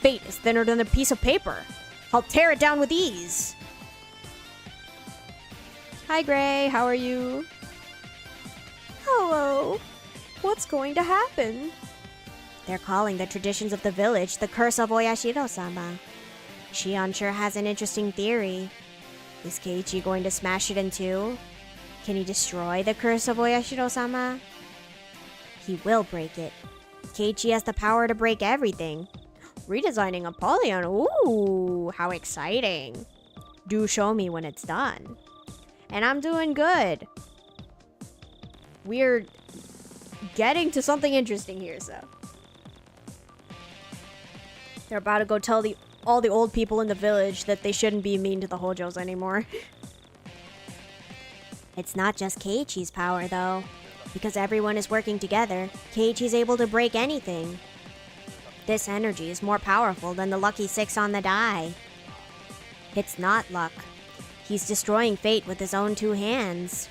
Fate is thinner than a piece of paper. I'll tear it down with ease. Hi, Gray. How are you? Hello. What's going to happen? They're calling the traditions of the village the curse of Oyashiro-sama. Shion sure has an interesting theory. Is Keiichi going to smash it in two? Can he destroy the curse of Oyashiro-sama? He will break it. Keiichi has the power to break everything. Redesigning Apollyon. Ooh, how exciting. Do show me when it's done. And I'm doing good. We're getting to something interesting here, so. They're about to go tell all the old people in the village that they shouldn't be mean to the Hojos anymore. It's not just Keiichi's power, though. Because everyone is working together, Keiichi's able to break anything. This energy is more powerful than the lucky 6 on the die. It's not luck. He's destroying fate with his own 2 hands.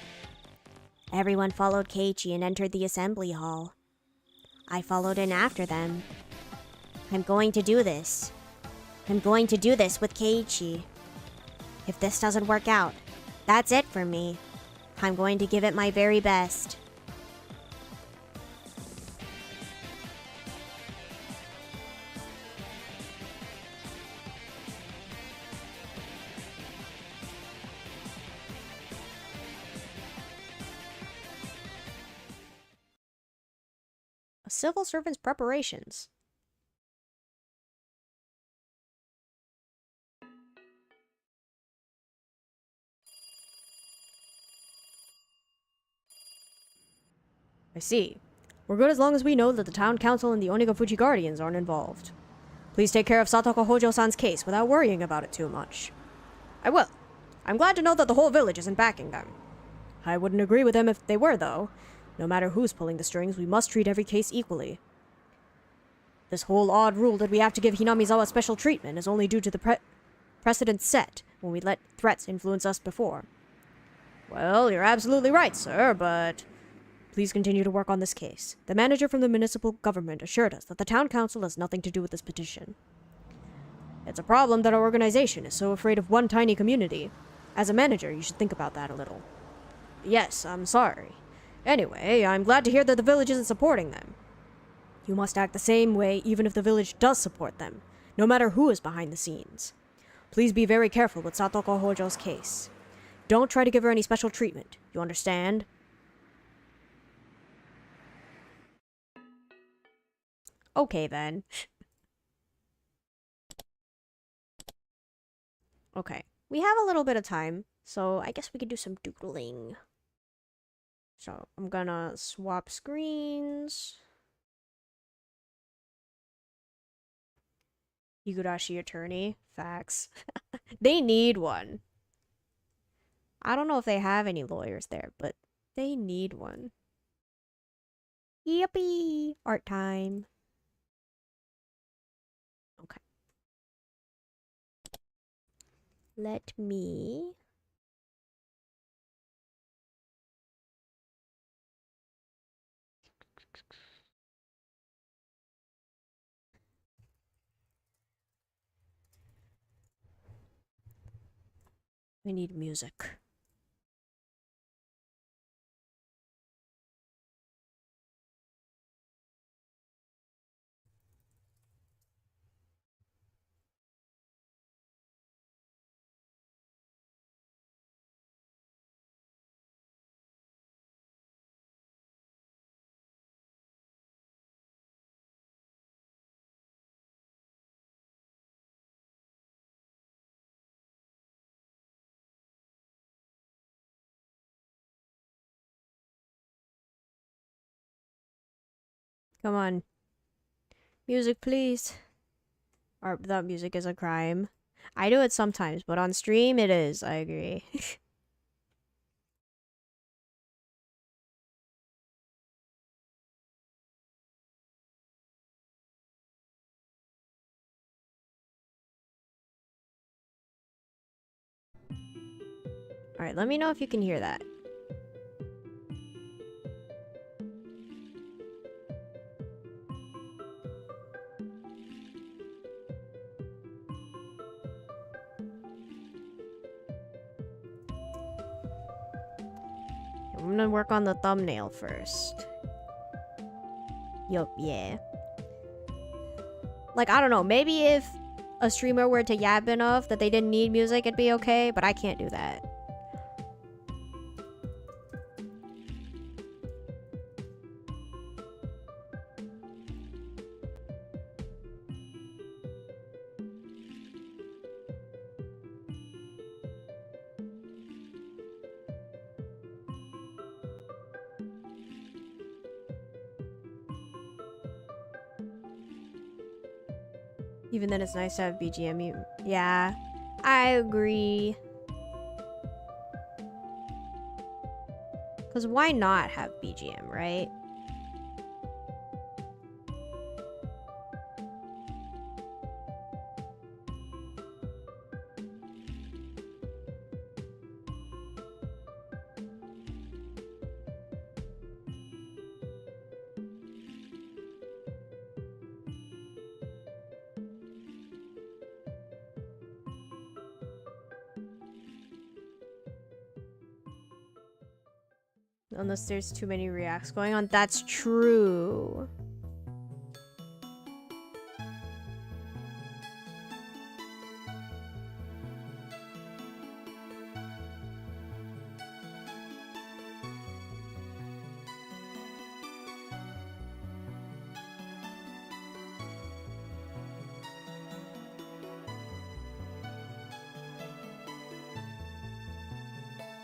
Everyone followed Keiichi and entered the assembly hall. I followed in after them. I'm going to do this. I'm going to do this with Keiichi. If this doesn't work out, that's it for me. I'm going to give it my very best. A civil servant's preparations. I see. We're good as long as we know that the town council and the Onigafuji Guardians aren't involved. Please take care of Satoko Hojo-san's case without worrying about it too much. I will. I'm glad to know that the whole village isn't backing them. I wouldn't agree with them if they were, though. No matter who's pulling the strings, we must treat every case equally. This whole odd rule that we have to give Hinamizawa special treatment is only due to the precedent set when we let threats influence us before. Well, you're absolutely right, sir, but please continue to work on this case. The manager from the municipal government assured us that the town council has nothing to do with this petition. It's a problem that our organization is so afraid of one tiny community. As a manager, you should think about that a little. Yes, I'm sorry. Anyway, I'm glad to hear that the village isn't supporting them. You must act the same way even if the village does support them, no matter who is behind the scenes. Please be very careful with Satoko Hojo's case. Don't try to give her any special treatment. You understand? Okay, then. Okay. We have a little bit of time, so I guess we could do some doodling. So, I'm gonna swap screens. Higurashi attorney. Facts. They need one. I don't know if they have any lawyers there, but they need one. Yippee! Art time. Okay. Let me... I need music. Come on. Music, please. Art without music is a crime. I do it sometimes, but on stream it is. I agree. Alright, let me know if you can hear that. I'm gonna work on the thumbnail first. Yup, yeah. Like, I don't know, maybe if a streamer were to yab enough that they didn't need music, it'd be okay, but I can't do that. Even then, it's nice to have BGM. Yeah, I agree. Because why not have BGM, right? Unless there's too many reacts going on. That's true.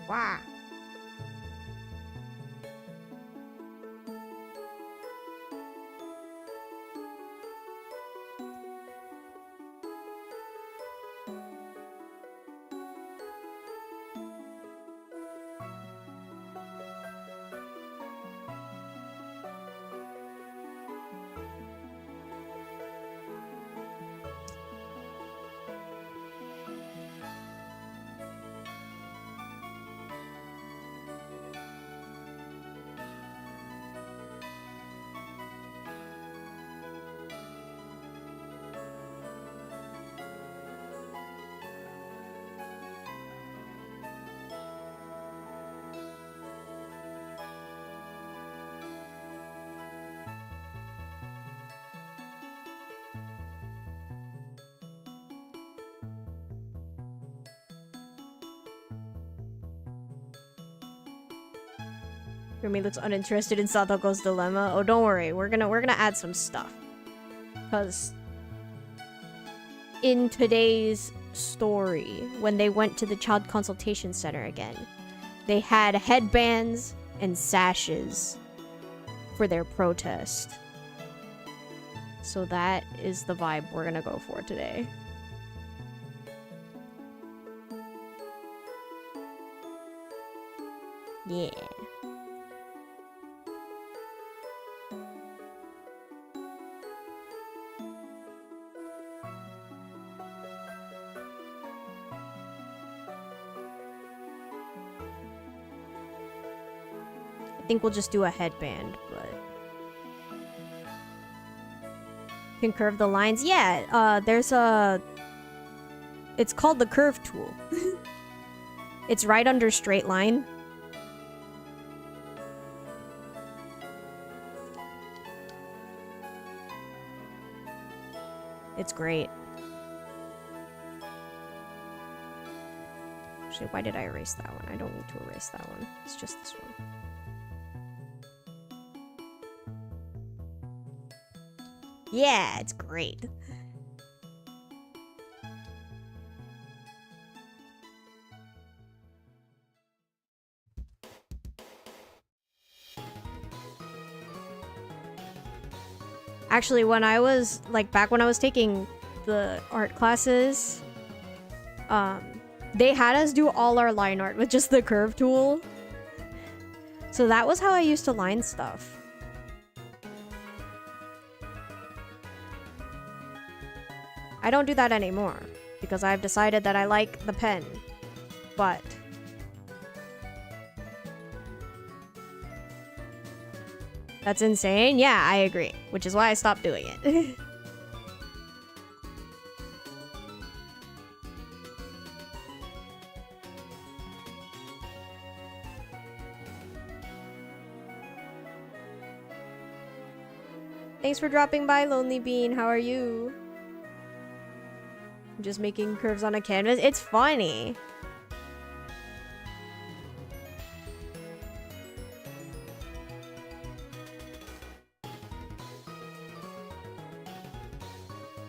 Wow. Rumi looks uninterested in Satoko's dilemma. Oh, don't worry. We're gonna add some stuff. Because in today's story, when they went to the child consultation center again, they had headbands and sashes for their protest. So that is the vibe we're gonna go for today. Yeah. I think we'll just do a headband, but... Can curve the lines? Yeah, there's a... It's called the curve tool. It's right under straight line. It's great. Actually, why did I erase that one? I don't need to erase that one. It's just this one. Yeah, it's great. Actually, when I was, like, back when I was taking the art classes, they had us do all our line art with just the curve tool. So that was how I used to line stuff. I don't do that anymore, because I've decided that I like the pen, but... That's insane? Yeah, I agree, which is why I stopped doing it. Thanks for dropping by, Lonely Bean. How are you? Just making curves on a canvas. It's funny.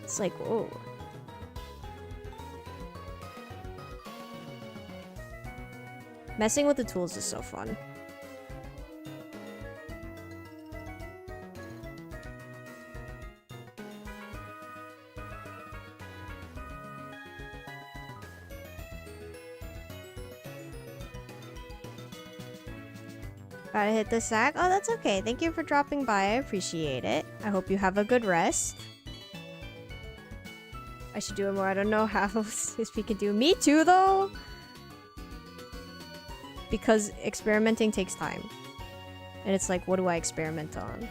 It's like, whoa. Messing with the tools is so fun. Gotta hit the sack? Oh, that's okay. Thank you for dropping by. I appreciate it. I hope you have a good rest. I should do it more. I don't know how we can do. Me too, though. Because experimenting takes time. And it's like, what do I experiment on?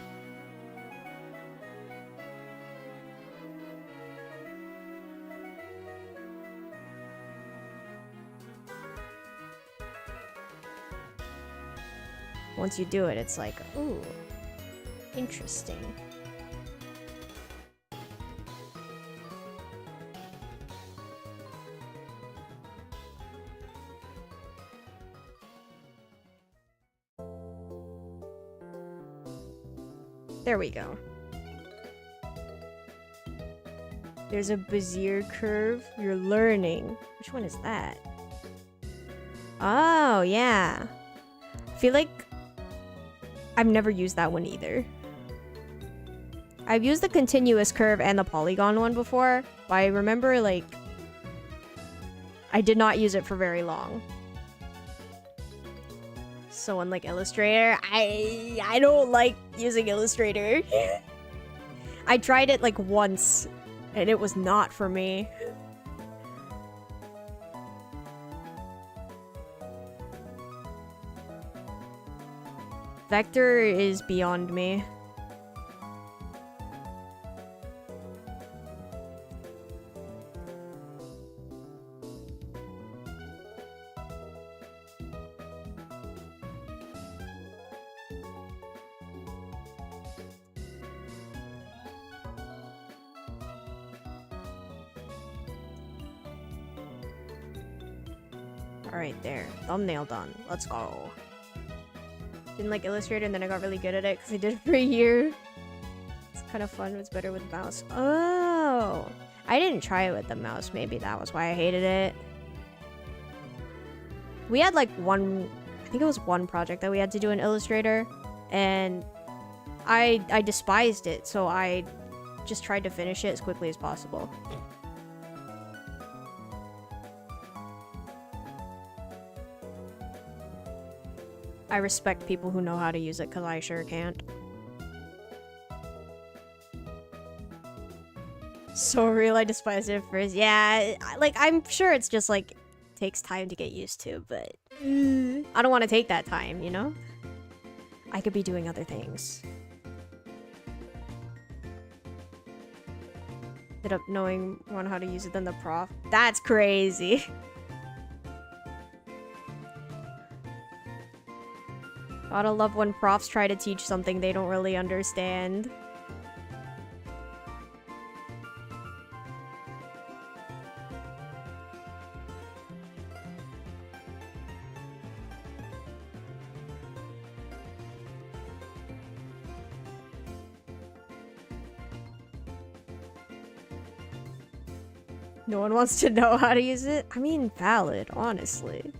Once you do it, it's like, ooh, interesting. There we go. There's a Bezier curve. You're learning. Which one is that? Oh, yeah. I feel like I've never used that one either. I've used the continuous curve and the polygon one before, but I remember, like, I did not use it for very long. So unlike Illustrator, I don't like using Illustrator. I tried it like once, and it was not for me. Vector is beyond me. Alright, there. Thumbnail done. Let's go. Didn't like Illustrator, and then I got really good at it because I did it for a year. It's kind of fun. It's better with mouse. Oh, I didn't try it with the mouse. Maybe that was why I hated it. We had like one, I think it was one project that we had to do in Illustrator, and I despised it, so I just tried to finish it as quickly as possible. I respect people who know how to use it, because I sure can't. So real, I despised it at first. Yeah, like, I'm sure it's just, like, takes time to get used to, but I don't want to take that time, you know? I could be doing other things. Ended up knowing more on how to use it than the prof. That's crazy. Gotta love when profs try to teach something they don't really understand. No one wants to know how to use it? I mean, valid, honestly.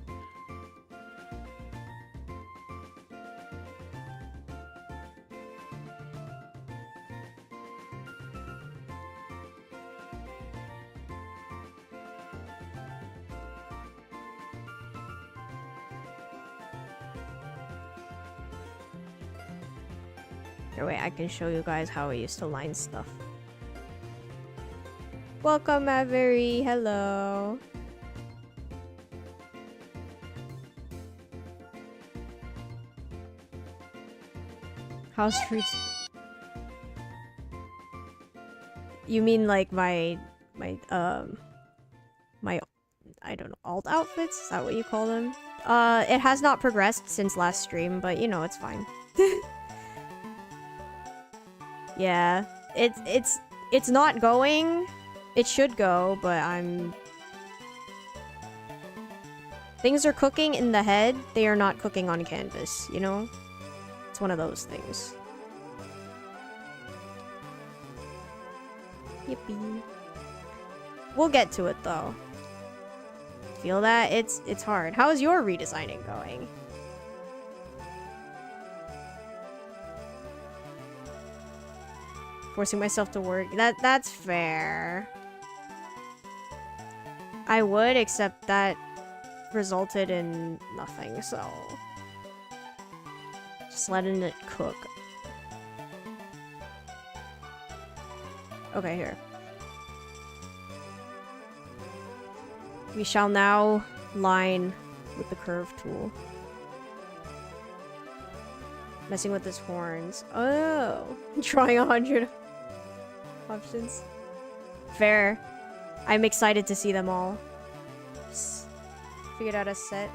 Here, wait, I can show you guys how I used to line stuff. Welcome, Avery. Hello. How's fruits? You mean like my I don't know, alt outfits? Is that what you call them? It has not progressed since last stream, but you know, it's fine. Yeah, it's not going. It should go, but things are cooking in the head. They are not cooking on canvas, you know? It's one of those things. Yippee. We'll get to it though. Feel that? It's hard. How is your redesigning going? Forcing myself to work. That's fair. I would, except that resulted in nothing, so just letting it cook. Okay, here. We shall now line with the curve tool. Messing with his horns. Oh, trying 100 options. Fair. I'm excited to see them all. Just figured out a set.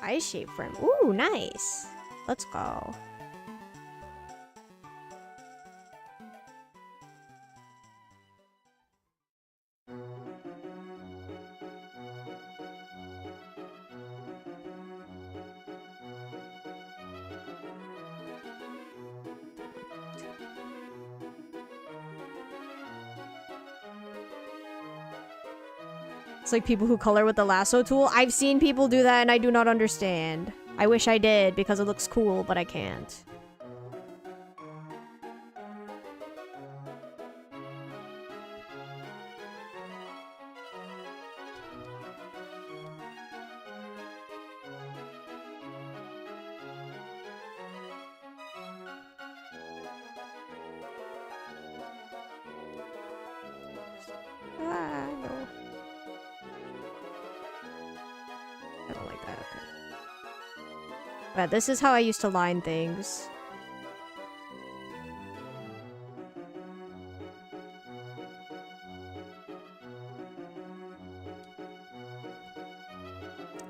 Eye shape for him. Ooh, nice. Let's go. It's like people who color with the lasso tool. I've seen people do that and I do not understand. I wish I did because it looks cool, but I can't. Ah, no. I don't like that. Okay. Yeah, this is how I used to line things.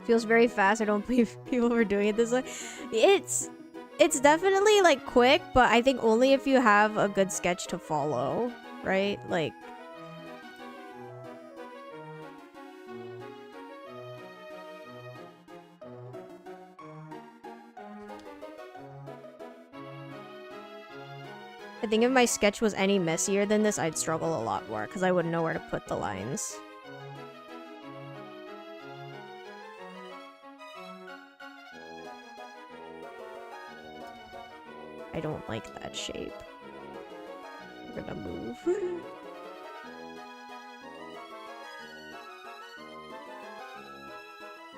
Feels very fast. I don't believe people were doing it this way. It's definitely like quick, but I think only if you have a good sketch to follow, right? Like I think if my sketch was any messier than this, I'd struggle a lot more, because I wouldn't know where to put the lines. I don't like that shape. We're gonna move.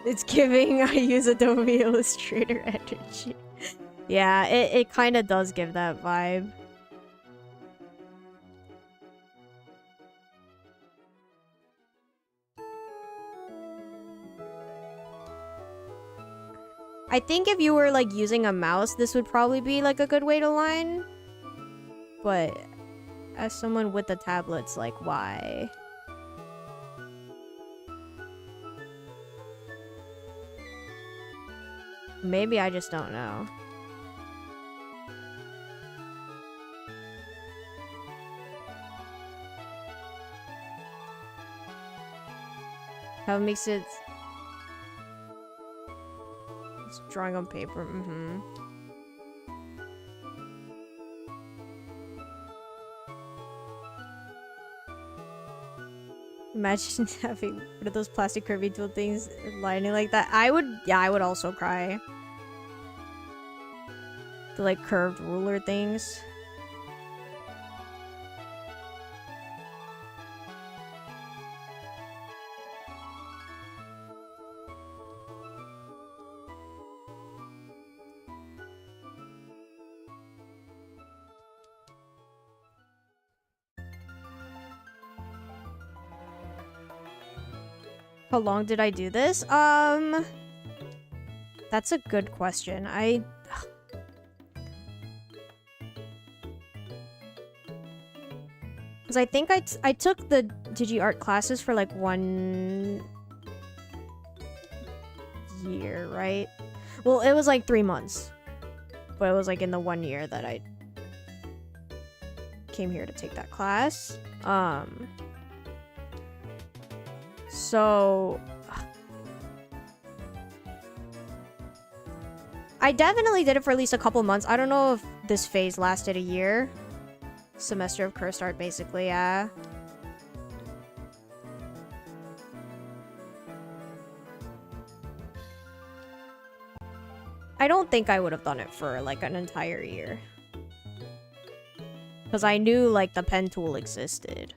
It's giving I use Adobe Illustrator energy. Yeah, it kind of does give that vibe. I think if you were like using a mouse, this would probably be like a good way to line. But as someone with the tablets, like, why? Maybe I just don't know. How it makes it... It's drawing on paper, Imagine having one of those plastic curvy tool things lining like that. I would also cry. The like curved ruler things. How long did I do this? That's a good question. Because I think I took the DigiArt classes for like 1 year, right? Well, it was like 3 months. But it was like in the 1 year that I came here to take that class. So I definitely did it for at least a couple months. I don't know if this phase lasted a year. Semester of cursed art, basically, yeah. I don't think I would have done it for like an entire year. Because I knew like the pen tool existed.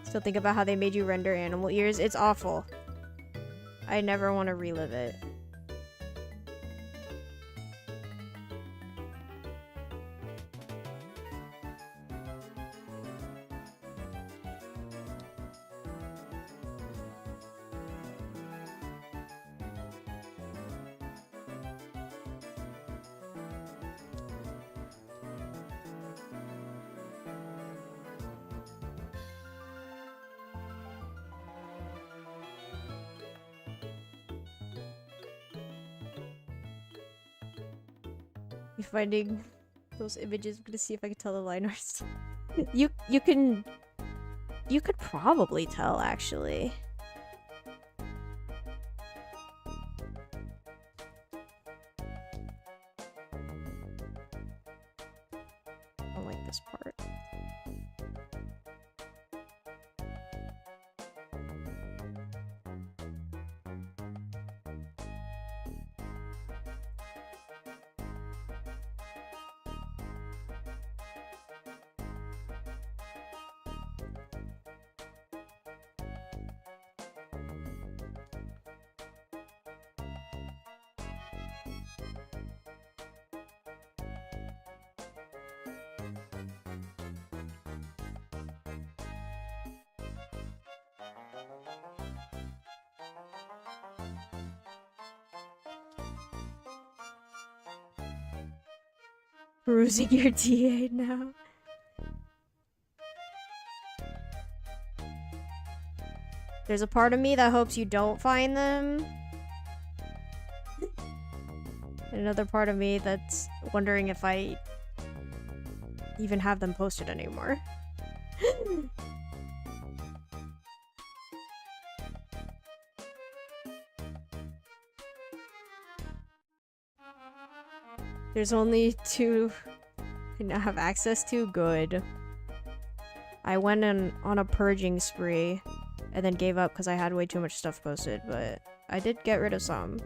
Still think about how they made you render animal ears. It's awful. I never want to relive it. Finding those images. I'm gonna see if I can tell the line arts. You could probably tell, actually. I don't like this part. Perusing your TA now. There's a part of me that hopes you don't find them. Another part of me that's wondering if I even have them posted anymore. There's only 2 I now have access to. Good. I went on a purging spree and then gave up because I had way too much stuff posted, but I did get rid of some.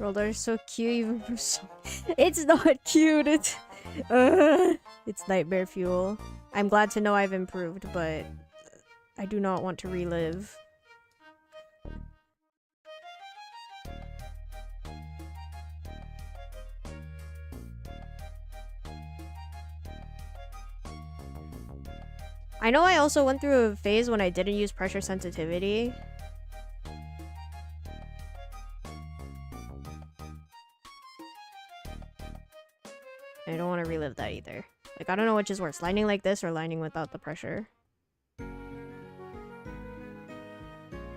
Roller's so cute even for It's not cute, it's nightmare fuel. I'm glad to know I've improved, but I do not want to relive. I know I also went through a phase when I didn't use pressure sensitivity. I don't want to relive that either. Like, I don't know which is worse, lining like this or lining without the pressure.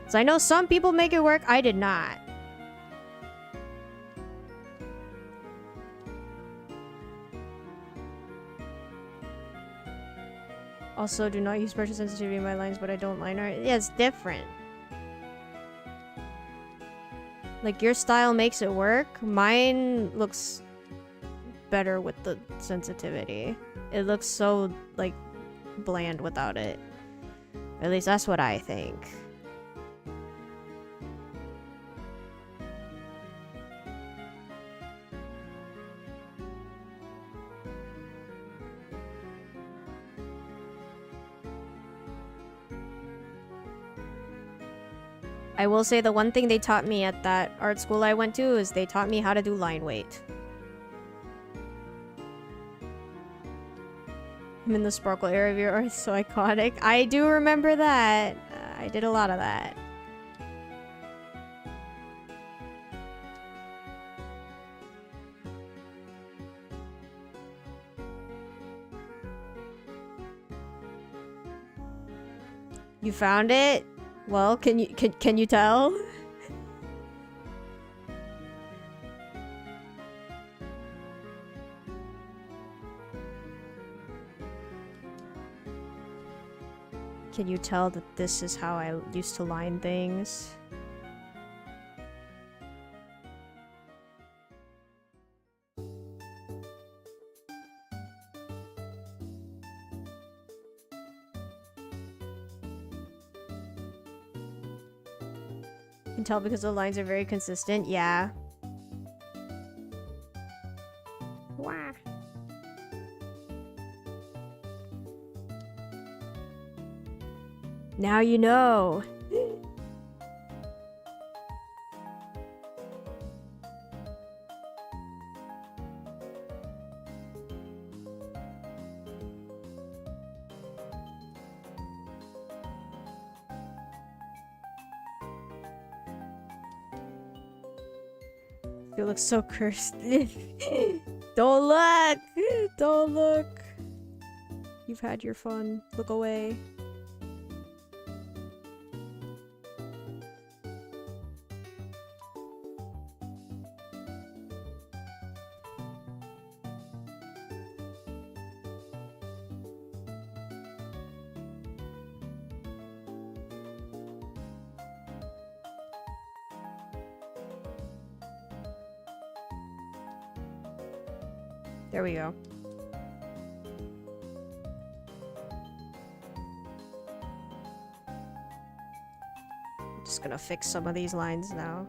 So I know some people make it work, I did not. Also, do not use pressure sensitivity in my lines, but I don't line art. Yeah, it's different. Like, your style makes it work. Mine looks better with the sensitivity. It looks so, like, bland without it. At least that's what I think. I will say the one thing they taught me at that art school I went to is they taught me how to do line weight. I'm in the sparkle area of your art, so iconic. I do remember that. I did a lot of that. You found it? Well, can you tell? Can you tell that this is how I used to line things? Can tell because the lines are very consistent. Yeah. Wow. Now you know. You look so cursed. Don't look! Don't look! You've had your fun. Look away. There we go. I'm just gonna fix some of these lines now.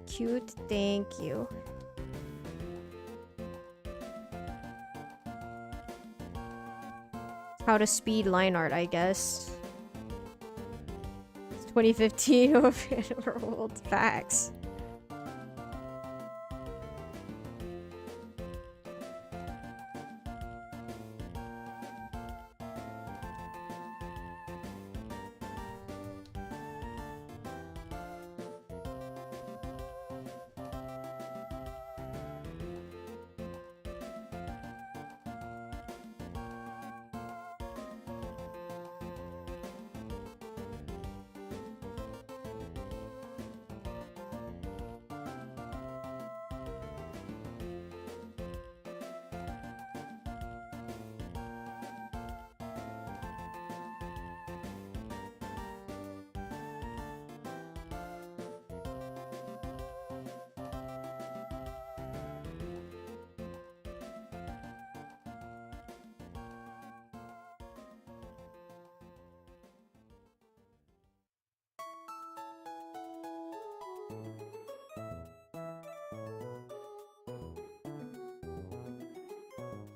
Cute, thank you. How to speed line art, I guess. 2015 overruled facts.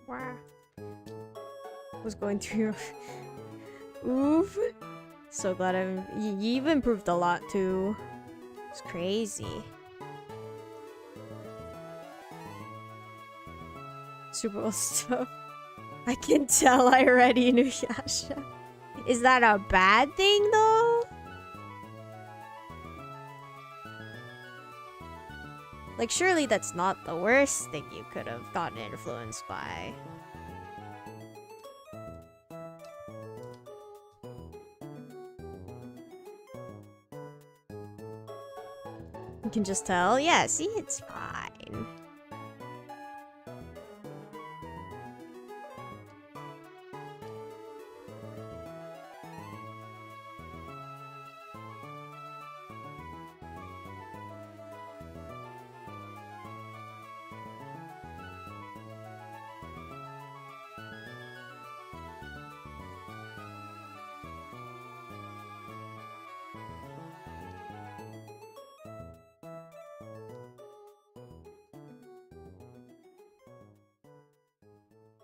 Wow. Was going through. Oof. So glad you've improved a lot too. It's crazy. Super Bowl stuff. I can tell I already knew Yasha. Is that a bad thing though? Like, surely that's not the worst thing you could have gotten influenced by. You can just tell? Yeah, see, it's fine.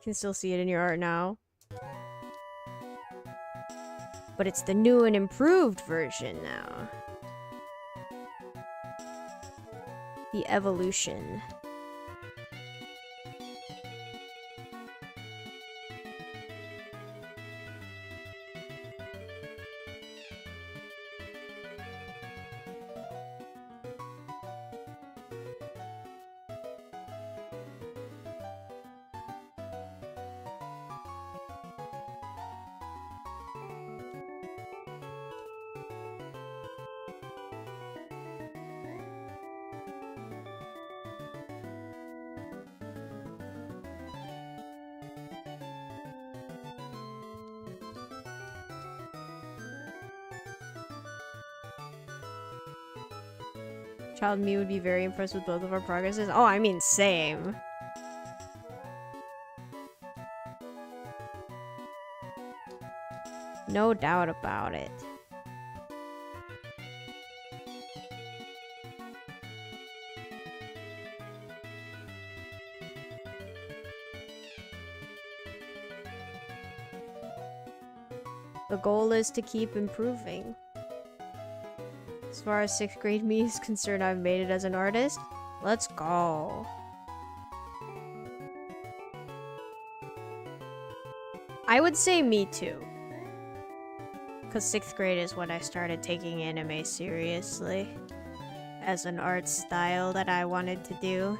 Can still see it in your art now. But it's the new and improved version now. The evolution. Child me would be very impressed with both of our progresses. Oh, I mean, same. No doubt about it. The goal is to keep improving. As far as 6th grade me is concerned, I've made it as an artist. Let's go. I would say me too. Because 6th grade is when I started taking anime seriously. As an art style that I wanted to do.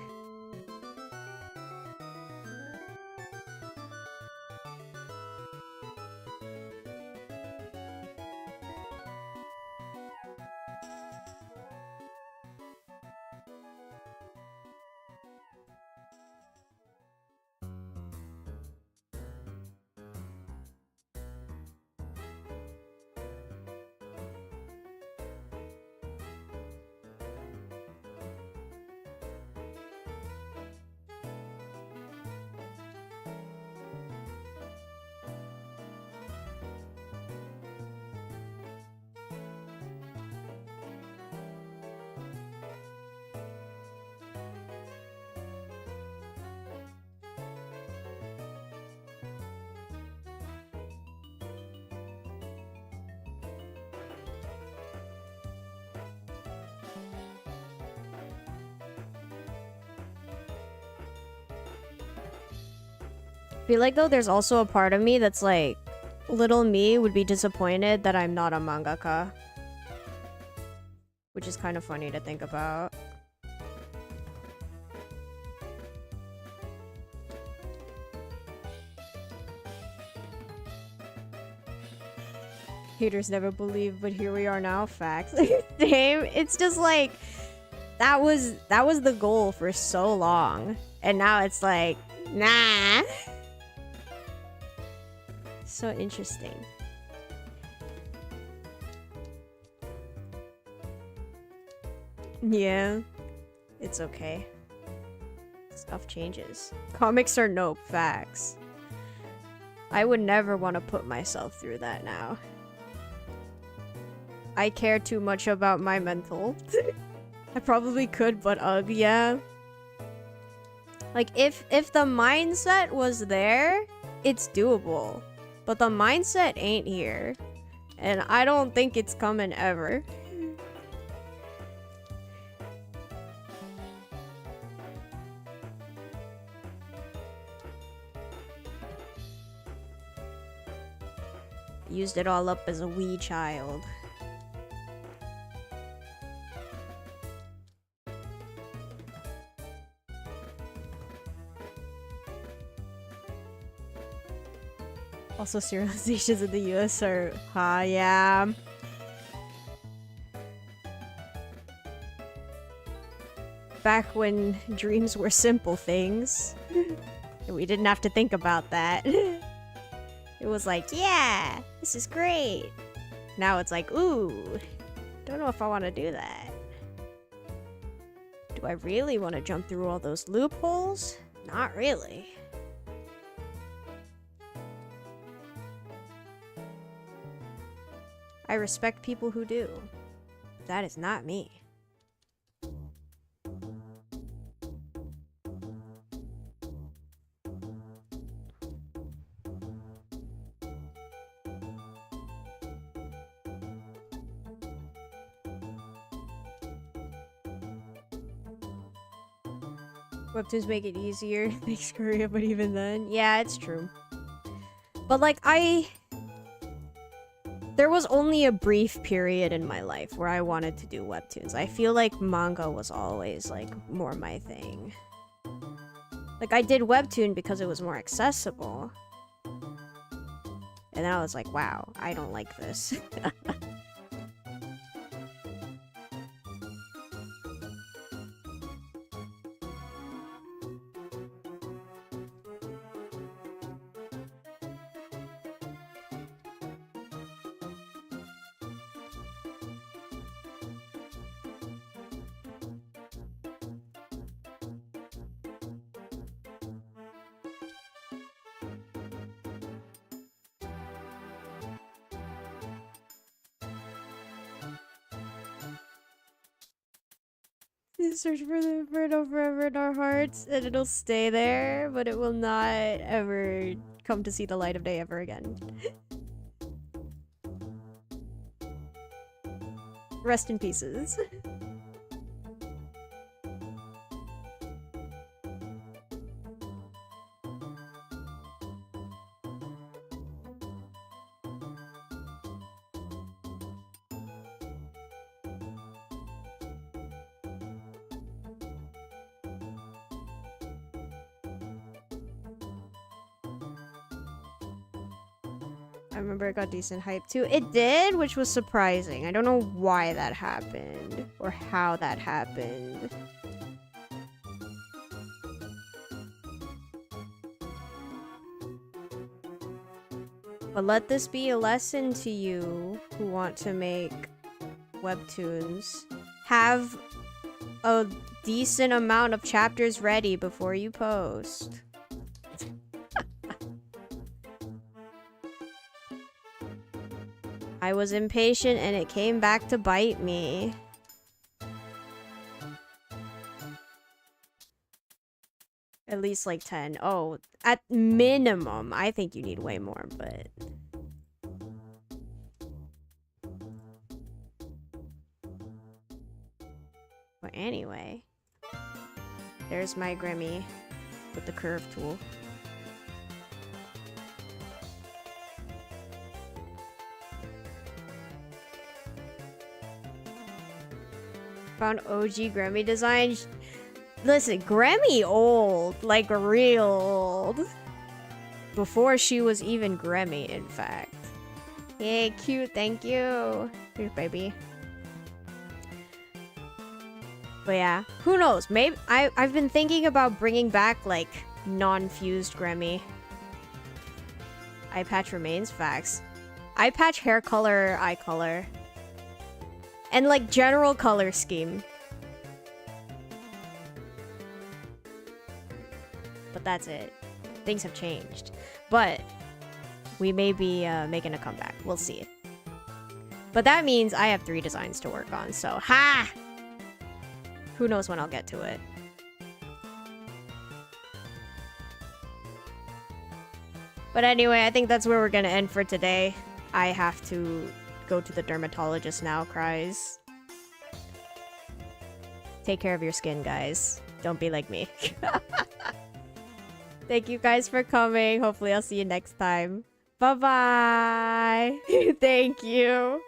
feel like though there's also a part of me that's like, little me would be disappointed that I'm not a mangaka. Which is kind of funny to think about. Haters never believed, but here we are now. Facts. Same. It's just like that was the goal for so long, and now it's like, nah. So interesting. Yeah, it's okay. Stuff changes. Comics are nope. Facts. I would never want to put myself through that now. I care too much about my mental. I probably could, but yeah. Like, if the mindset was there, it's doable. But the mindset ain't here. And I don't think it's coming ever. Used it all up as a wee child. Also, serializations in the US are, yeah. Back when dreams were simple things. And we didn't have to think about that. It was like, yeah, this is great. Now it's like, ooh, don't know if I want to do that. Do I really want to jump through all those loopholes? Not really. I respect people who do. That is not me. Webtoons make it easier. Thanks, Korea, but even then. Yeah, it's true. But like, there was only a brief period in my life where I wanted to do webtoons. I feel like manga was always, like, more my thing. Like, I did webtoon because it was more accessible. And then I was like, wow, I don't like this. Search for the inferno forever in our hearts, and it'll stay there, but it will not ever come to see the light of day ever again. Rest in pieces. I remember it got decent hype too. It did, which was surprising. I don't know why that happened or how that happened. But let this be a lesson to you who want to make webtoons. Have a decent amount of chapters ready before you post. I was impatient and it came back to bite me. At least like 10. Oh, at minimum. I think you need way more, but... But anyway. There's my Grammy with the curve tool. Found OG Grammy design. Listen, Grammy old. Like, real old. Before she was even Grammy, in fact. Yay, cute, thank you. Here's baby. But yeah, who knows? Maybe I've been thinking about bringing back like non-fused Grammy. Eye patch remains, facts. Eye patch, hair color, eye color. And like general color scheme. But that's it. Things have changed. But we may be making a comeback. We'll see. But that means I have 3 designs to work on, so ha! Who knows when I'll get to it. But anyway, I think that's where we're gonna end for today. I have to go to the dermatologist now, cries. Take care of your skin, guys. Don't be like me. Thank you guys for coming. Hopefully I'll see you next time. Bye-bye. Thank you.